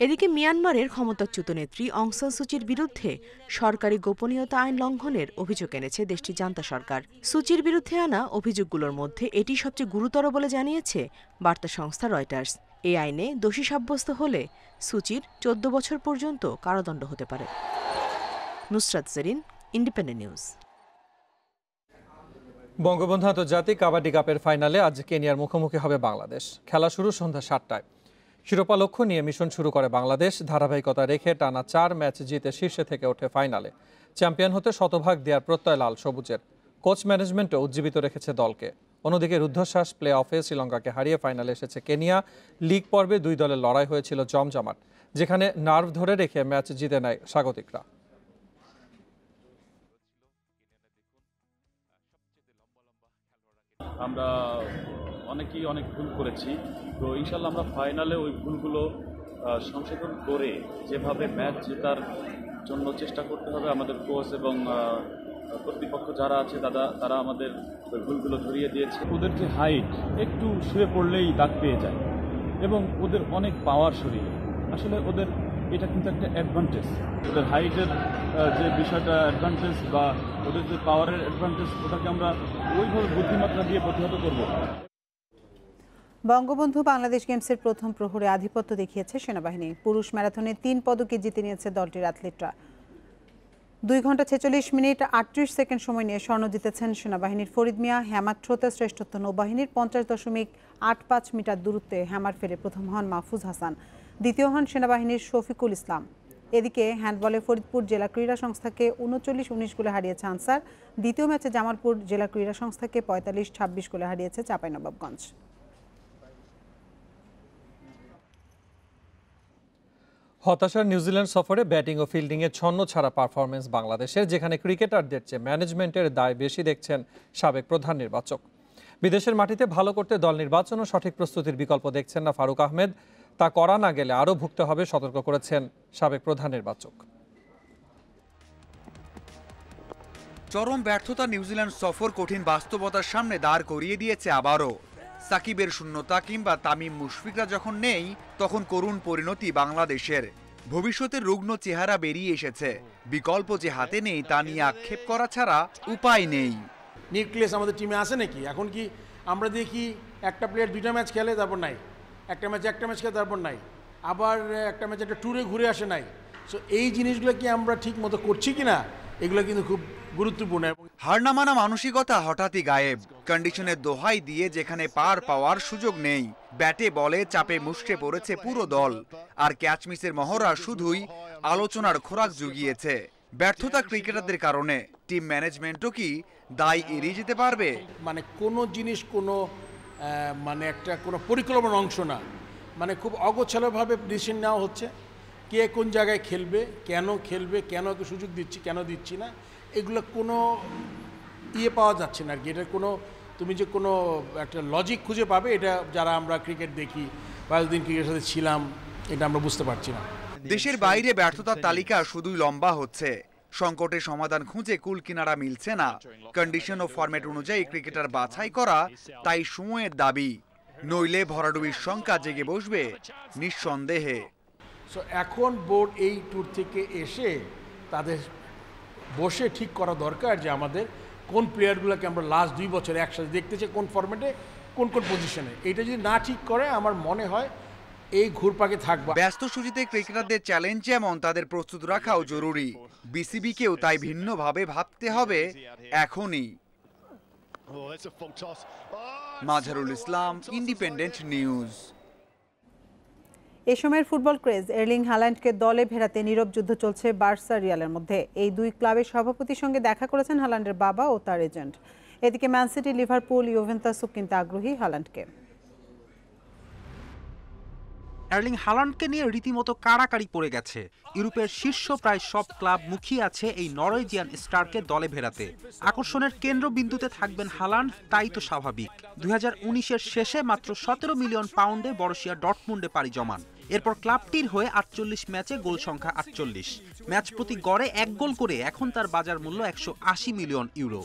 এদিকে মিয়ানমারের ক্ষমতাচ্যুত নেত্রী অং সান সুচির বিরুদ্ধে সরকারি গোপনীয়তা আইন লঙ্ঘনের অভিযোগ এনেছে দেশটির জান্তা সরকার। সুচির বিরুদ্ধে আনা অভিযোগগুলোর মধ্যে এটি সবচেয়ে গুরুতর বলে জানিয়েছে বার্তা সংস্থা রয়টার্স। এই আইনে দোষী সাব্যস্ত হলে সুচির 14 বছর পর্যন্ত কারাদণ্ড হতে পারে। Nusrat Jerin, Independent News. বঙ্গবন্ধু আন্তর্জাতিক কাবাডি কাপের ফাইনালে আজ কেনিয়ার মুখোমুখি হবে বাংলাদেশ। খেলা শুরু সন্ধ্যা 7টায়। শিরোপা লক্ষ্য নিয়ে মিশন শুরু করে বাংলাদেশ। ধারাবাহিকতা রেখে টানা 4 ম্যাচ জিতে শীর্ষে থেকে ওঠে ফাইনালে। চ্যাম্পিয়ন হতে শতভাগ দেওয়ার প্রত্যয় লাল সবুজের। কোচ ম্যানেজমেন্টও উজ্জীবিত রেখেছে দলকে। অন্যদিকে রুদ্ধশ্বাস প্লে অফে শ্রীলঙ্কাকে হারিয়ে ফাইনালে এসেছে কেনিয়া। লিগ পর্বে 2 দলের লড়াই হয়েছিল জমজমাট, যেখানে নার্ভ ধরে রেখে ম্যাচ জিতে নেয় স্বাগতিকরা। আমরা অনেকেই অনেক ভুল করেছি, তো ইনশাল্লাহ আমরা ফাইনালে ওই ভুলগুলো সংশোধন করে যেভাবে ম্যাচ জেতার জন্য চেষ্টা করতে হবে। আমাদের কোচ এবং কর্তৃপক্ষ যারা আছে তারা আমাদের ওই ভুলগুলো ধরিয়ে দিয়েছে। ওদের যে হাইট একটু শুয়ে পড়লেই দাগ পেয়ে যায় এবং ওদের অনেক পাওয়ার শরীরে, আসলে ওদের এটা কিন্তু একটা অ্যাডভান্টেজ। ওদের হাইটের যে বিষয়টা অ্যাডভান্টেজ বা ওদের যে পাওয়ারের অ্যাডভান্টেজ, ওটাকে আমরা ওইভাবে বুদ্ধিমত্তা দিয়ে প্রতিহত করব। বঙ্গবন্ধু বাংলাদেশ গেমসের প্রথম প্রহরে আধিপত্য দেখিয়েছে সেনাবাহিনী। পুরুষ ম্যারাথনে 3 পদকে জিতে নিয়েছে দলটির অ্যাথলেটরা। 2 ঘন্টা 46 মিনিট 38 সেকেন্ড সময় নিয়ে স্বর্ণ জিতেছেন সেনাবাহিনীর ফরিদ মিয়া। হ্যামার থ্রোতে শ্রেষ্ঠত্ব নৌবাহিনীর। 50.85 মিটার দূরত্বে হ্যামার ফেরে প্রথম হন মাহফুজ হাসান, দ্বিতীয় হন সেনাবাহিনীর শফিকুল ইসলাম। এদিকে হ্যান্ডবলে ফরিদপুর জেলা ক্রীড়া সংস্থাকে 39-19 গোলে হারিয়েছে আনসার। দ্বিতীয় ম্যাচে জামালপুর জেলা ক্রীড়া সংস্থাকে 45-26 গোলে হারিয়েছে চাঁপাইনবাবগঞ্জ। হতাশার নিউজিল্যান্ড সফরে ব্যাটিং ও ফিল্ডিংয়ে ছন্ন ছাড়া পারফরমেন্স বাংলাদেশের, যেখানে ক্রিকেটারদের চেয়ে ম্যানেজমেন্টের দায় বেশি দেখছেন সাবেক প্রধান নির্বাচক। বিদেশের মাটিতে ভালো করতে দল নির্বাচন ও সঠিক প্রস্তুতির বিকল্প দেখছেন না ফারুক আহমেদ। তা করা না গেলে আরও ভুগতে হবে, সতর্ক করেছেন সাবেক প্রধান নির্বাচক। চরম ব্যর্থতা নিউজিল্যান্ড সফর কঠিন বাস্তবতার সামনে দাঁড় করিয়ে দিয়েছে আবারও। সাকিবের শূন্যতা কিংবা তামিম মুশফিকরা যখন নেই, তখন করুণ পরিণতি বাংলাদেশের। ভবিষ্যতের রুগ্ন চেহারা বেরিয়ে এসেছে। বিকল্প যে হাতে নেই তা নিয়ে আক্ষেপ করা ছাড়া উপায় নেই। নিউক্লিয়াস আমাদের টিমে আসে নাকি? এখন কি আমরা দেখি একটা প্লেয়ার 2টা ম্যাচ খেলে তারপর নাই, একটা ম্যাচ খেলে তারপর নাই, আবার একটা ম্যাচ একটা ট্যুরে ঘুরে আসে নাই। সো এই জিনিসগুলো কি আমরা ঠিক মতো করছি কিনা, এগুলো কিন্তু খুব গুরুত্বপূর্ণ। হার না মানা মানসিকতা হঠাৎই গায়েব। কন্ডিশনের দোহাই দিয়ে যেখানে পার পাওয়ার সুযোগ নেই, ব্যাটে বলে চাপে মুষ্টে পড়েছে পুরো দল। আর ক্যাচ মিসের মহড়া শুধুই আলোচনার খোরাক জুগিয়েছে। ব্যর্থতা ক্রিকেটারদের কারণে টিম ম্যানেজমেন্টও কি দায় এড়িয়ে যেতে পারবে? মানে কোনো জিনিস কোনো কোনো পরিকল্পনার অংশ না, মানে খুব অগোছালোভাবে ডিসিশন নেওয়া হচ্ছে। কে কোন জায়গায় খেলবে, কেন ওকে সুযোগ দিচ্ছি, কেন দিচ্ছি না, এগুলো কোনো পাওয়া যাচ্ছে না আর কি। এটার কোনো তুমি যে কোনো একটা লজিক খুঁজে পাবে, এটা যারা আমরা ক্রিকেট দেখি বা দিন ক্রিকেটের সাথে ছিলাম, এটা আমরা বুঝতে পারছি না। দেশের বাইরে ব্যর্থতার তালিকা শুধুই লম্বা হচ্ছে। সংকটের সমাধান খুঁজে কুল কিনারা মিলছে না। কন্ডিশন ও ফরম্যাট অনুযায়ী ক্রিকেটার বাছাই করা তাই সময়ের দাবি, নইলে ভরাডুবির শঙ্কা জেগে বসবে নিঃসন্দেহে। সো এখন বোর্ড এই ট্যুর থেকে এসে তাদের বসে ঠিক করা দরকার যে আমাদের কোন প্লেয়ারগুলোকে আমরা লাস্ট 2 বছর একসাথে দেখতে চাই, কোন ফরম্যাটে কোন পজিশনে। এটা যদি না ঠিক করে আমার মনে হয় এই ঘুরপাকে থাকবে। ব্যস্ত সূচিতে ক্রিকেটারদের চ্যালেঞ্জ যেমন, তাদের প্রস্তুত রাখাও জরুরি। বিসিবিকেও তাই ভিন্নভাবে ভাবতে হবে এখনই। Mazharul Islam, independent news. এ সময়ের ফুটবল ক্রেজ এর্লিং হাল্যান্ডকে দলে ফেরাতে নীরব যুদ্ধ চলছে বার্সা রিয়ালের মধ্যে। এই দুই ক্লাবের সভাপতির সঙ্গে দেখা করেছেন হাল্যান্ডের বাবা ও তার এজেন্ট। এদিকে ম্যান সিটি, লিভারপুল, ইউভেন্টাসও কিনতে আগ্রহী হাল্যান্ডকে। এর্লিং হাল্যান্ডকে নিয়ে রীতিমতো কাড়াকাড়ি পড়ে গেছে। ইউরোপের শীর্ষ প্রায় সব ক্লাব মুখিয়ে আছে এই নরওয়েজিয়ান স্টারকে দলে ফেরাতে। আকর্ষণের কেন্দ্রবিন্দুতে থাকবেন হাল্যান্ড, তাই তো স্বাভাবিক। 2019-এর শেষে মাত্র 17 মিলিয়ন পাউন্ডে বরুসিয়া ডর্টমুন্ডে পাড়ি জমান। এরপর ক্লাবটির হয়ে 48 ম্যাচে গোল সংখ্যা 48, ম্যাচ প্রতি গড়ে 1 গোল করে এখন তার বাজার মূল্য 180 মিলিয়ন ইউরো।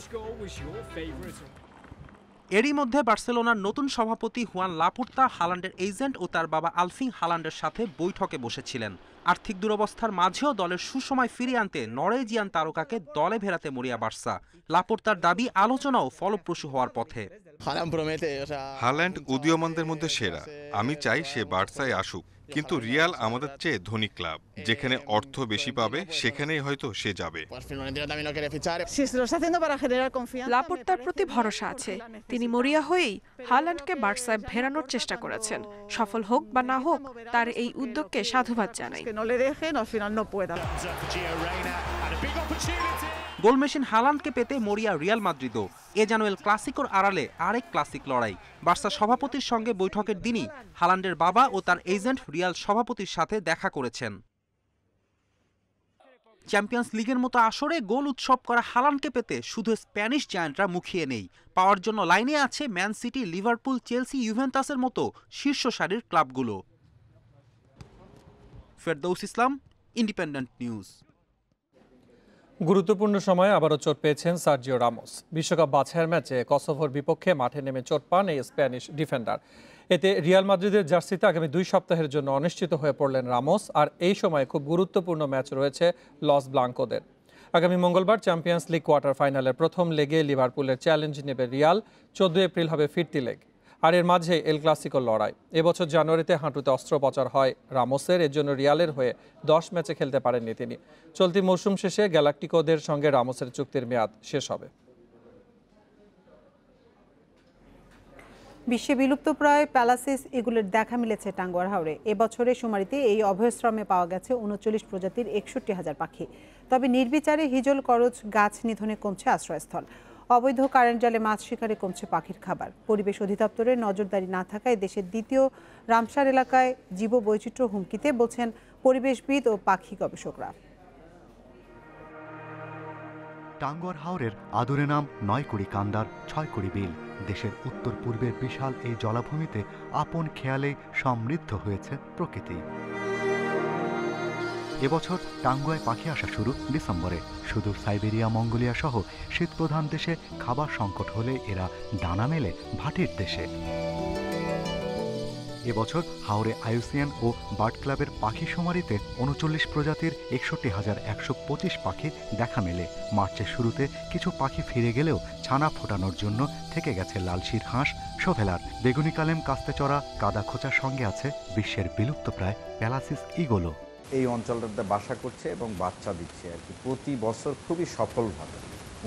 এরই মধ্যে বার্সেলোনার নতুন সভাপতি হুয়ান লাপুর্তা হাল্যান্ডের এজেন্ট ও তার বাবা আলফিং হাল্যান্ডের সাথে বৈঠকে বসেছিলেন। আর্থিক দুরবস্থার মাঝেও দলের সুসময় ফিরিয়ে আনতে নরওয়েজিয়ান তারকাকে দলে ফেরাতে মরিয়া বার্সা। লাপুর্তার দাবি আলোচনাও ফলপ্রসূ হওয়ার পথে। হাল্যান্ড উদীয়মানদের মধ্যে সেরা। আমি চাই সে বার্সায় আসুক, কিন্তু রিয়াল আমাদের চেয়ে ধনী ক্লাব, যেখানে অর্থ বেশি পাবে সেখানেই হয়তো সে যাবে। লাপোর্তার প্রতি ভরসা আছে। তিনি মরিয়া হয়েই হাল্যান্ডকে বার্সায় ফেরানোর চেষ্টা করেছেন। সফল হোক বা না হোক, তার এই উদ্যোগকে সাধুবাদ জানাই। গোলমেশিন হাল্যান্ডকে পেতে মরিয়া রিয়াল মাদ্রিদও। এ যেন এল ক্লাসিকোর আড়ালে আরেক ক্লাসিক লড়াই। বার্সা সভাপতির সঙ্গে বৈঠকের দিনই হাল্যান্ডের বাবা ও তার এজেন্ট রিয়াল সভাপতির সাথে দেখা করেছেন। চ্যাম্পিয়ন্স লিগের মতো আসরে গোল উৎসব করা হাল্যান্ডকে পেতে শুধু স্প্যানিশ জায়ান্টরা মুখিয়ে নেই, পাওয়ার জন্য লাইনে আছে ম্যান সিটি, লিভারপুল, চেলসি, ইউভেন্টাসের মতো শীর্ষ সারির ক্লাবগুলো। ফেরদৌস ইসলাম, ইন্ডিপেন্ডেন্ট নিউজ। গুরুত্বপূর্ণ সময়ে আবারও চোট পেয়েছেন সার্জিও রামোস। বিশ্বকাপ বাছাইয়ের ম্যাচে কসোভোর বিপক্ষে মাঠে নেমে চোট পান এই স্প্যানিশ ডিফেন্ডার। এতে রিয়াল মাদ্রিদের জার্সিতে আগামী 2 সপ্তাহের জন্য অনিশ্চিত হয়ে পড়লেন রামোস। আর এই সময় খুব গুরুত্বপূর্ণ ম্যাচ রয়েছে লস ব্লাঙ্কোদের। আগামী মঙ্গলবার চ্যাম্পিয়ন্স লিগ কোয়ার্টার ফাইনালের প্রথম লেগে লিভারপুলের চ্যালেঞ্জ নেবে রিয়াল। 14 এপ্রিল হবে ফিরতি লেগ। আর এর মাঝে এল ক্লাসিকোর লড়াই। এবছর জানুয়ারিতে হাঁটুতে অস্ত্রোপচার হয় রামোসের, এর জন্য রিয়ালের হয়ে 10 ম্যাচে খেলতে পারেননি তিনি। চলতি মৌসুম শেষে গ্যালাকটিকোদের সঙ্গে রামোসের চুক্তির মেয়াদ শেষ হবে। বিশ্বে বিলুপ্তপ্রায় প্যালাসিস ইগলের দেখা মিলেছে টাঙ্গুয়ার হাওরে। এবছরের শুমারিতে এই অভয়াশ্রমে পাওয়া গেছে 39 প্রজাতির 61,000 পাখি। তবে নির্বিচারে হিজল করচ গাছ নিধনে কমছে আশ্রয়স্থল। অবৈধ কারেন্ট জালে মাছ শিকারে কমছে পাখির খাবার। পরিবেশ অধিদপ্তরের নজরদারি না থাকায় দেশের দ্বিতীয় রামসার এলাকায় জীববৈচিত্র্য হুমকিতে, বলছেন পরিবেশবিদ ও পাখি গবেষকরা। টাঙ্গুয়ার হাওরের আদরে নাম 9 কুড়ি কান্দার 6 কুড়ি বিল। দেশের উত্তর পূর্বের বিশাল এই জলাভূমিতে আপন খেয়ালে সমৃদ্ধ হয়েছে প্রকৃতি। এবছর টাঙ্গুয়ায় পাখি আসা শুরু ডিসেম্বরে। সুদূর সাইবেরিয়া, মঙ্গোলিয়া সহ শীতপ্রধান দেশে খাবার সংকট হলে এরা ডানা মেলে ভাটির দেশে। এবছর হাওরে আইউসিএন ও বার্ড ক্লাবের পাখি শুমারিতে 39 প্রজাতির 61,125 পাখি দেখা মেলে। মার্চের শুরুতে কিছু পাখি ফিরে গেলেও ছানা ফোটানোর জন্য থেকে গেছে লালশির হাঁস, শোভেলার, বেগুনি কালেম, কাস্তে চড়া, কাদা খোঁচার সঙ্গে আছে বিশ্বের বিলুপ্তপ্রায় প্যালাসিস ইগলও। এই অঞ্চলটাতে বাসা করছে এবং বাচ্চা দিচ্ছে আর কি প্রতি বছর খুবই সফলভাবে।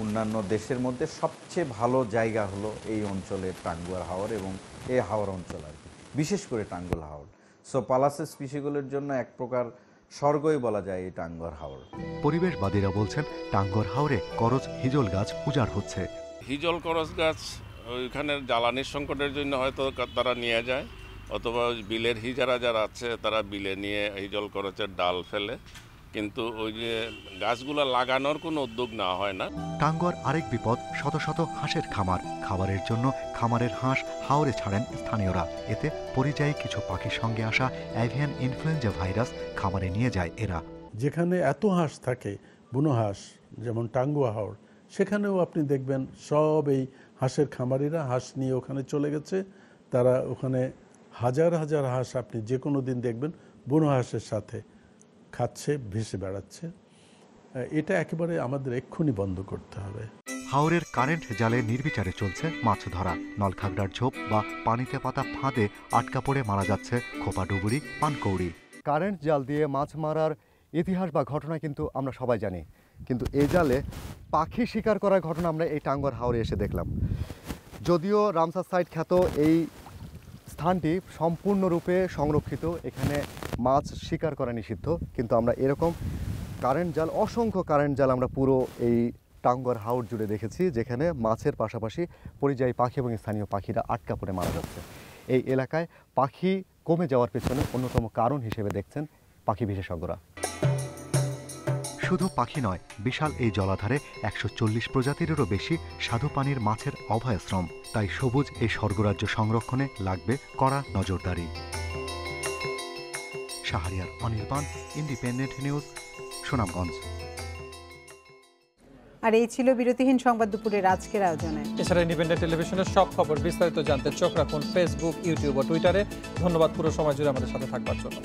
অন্যান্য দেশের মধ্যে সবচেয়ে ভালো জায়গা হলো এই অঞ্চলের টাঙ্গুয়ার হাওর এবং এই হাওর অঞ্চল আর কি, বিশেষ করে টাঙ্গুয়ার হাওর। সো প্যালাসিস স্পিসিগুলোর জন্য এক প্রকার স্বর্গই বলা যায় এই টাঙ্গুয়ার হাওর। পরিবেশবাদীরা বলছেন টাঙ্গুয়ার হাওরে করজ হিজল গাছ উজাড় হচ্ছে। হিজল করজ গাছ ওইখানে জ্বালানির সংকটের জন্য হয়তো তারা নিয়ে যায়, অথবা বিলের হিজারা যারা আছে তারা বিলে নিয়ে হিজল করচের ডাল ফেলে, কিন্তু ওই যে গাছগুলো লাগানোর কোনো উদ্যোগ না হয় না। টাঙ্গুয়ার আরেক বিপদ শত শত হাঁসের খামার। খাবারের জন্য খামারের হাঁস হাওরে ছাড়েন স্থানীয়রা। এতে পরিযায়ী কিছু পাখির সঙ্গে আসা অ্যাভিয়ান ইনফ্লুয়েঞ্জা ভাইরাস খামারে নিয়ে যায় এরা। যেখানে এত হাঁস থাকে, বুনো হাঁস যেমন টাঙ্গুয়া হাওর, সেখানেও আপনি দেখবেন সব এই হাঁসের খামারিরা হাঁস নিয়ে ওখানে চলে গেছে। তারা ওখানে হাজার হাজার হাঁস আপনি যে কোনো দিন দেখবেন বুনো হাঁসের সাথে খাচ্ছে, ভেসে বেড়াচ্ছে। এটা একেবারে আমাদের এক্ষুনি বন্ধ করতে হবে। হাওরের কারেন্ট জালে নির্বিচারে চলছে মাছ ধরা। নলখাগড়ার ঝোপ বা পানিতে পাতা ফাঁদে আটকা পড়ে মারা যাচ্ছে খোপা ডুবুরি, পানকৌড়ি। কারেন্ট জাল দিয়ে মাছ মারার ইতিহাস বা ঘটনা কিন্তু আমরা সবাই জানি, কিন্তু এই জালে পাখি শিকার করার ঘটনা আমরা এই টাঙ্গুয়ার হাওরে এসে দেখলাম। যদিও রামসার সাইট খ্যাত এই স্থানটি সম্পূর্ণরূপে সংরক্ষিত, এখানে মাছ শিকার করা নিষিদ্ধ, কিন্তু আমরা এরকম কারেন্ট জাল, অসংখ্য কারেন্ট জাল আমরা পুরো এই টাঙ্গুয়ার হাওর জুড়ে দেখেছি, যেখানে মাছের পাশাপাশি পরিযায়ী পাখি এবং স্থানীয় পাখিরা আটকা পড়ে মারা যাচ্ছে। এই এলাকায় পাখি কমে যাওয়ার পেছনে অন্যতম কারণ হিসেবে দেখছেন পাখি বিশেষজ্ঞরা। শুধু পাখি নয়, বিশাল এই জলাধারে 140 প্রজাতিরেরও বেশি স্বাদু পানির মাছের অভয়াশ্রম। তাই সবুজ এই স্বর্গরাজ্য সংরক্ষণে লাগবে কড়া নজরদারি। Shahriar, Anirban, Independent News, Sunamganj. আর এই ছিল বিরতিহীন সংবাদ দুপুরের আজকের আয়োজনে। এছাড়া ইন্ডিপেন্ডেন্ট টেলিভিশনের সব খবর বিস্তারিত জানতে চোখ রাখুন ফেসবুক, ইউটিউব ও টুইটারে। ধন্যবাদ পুরো সময় জুড়ে আমাদের সাথে থাকবার জন্য।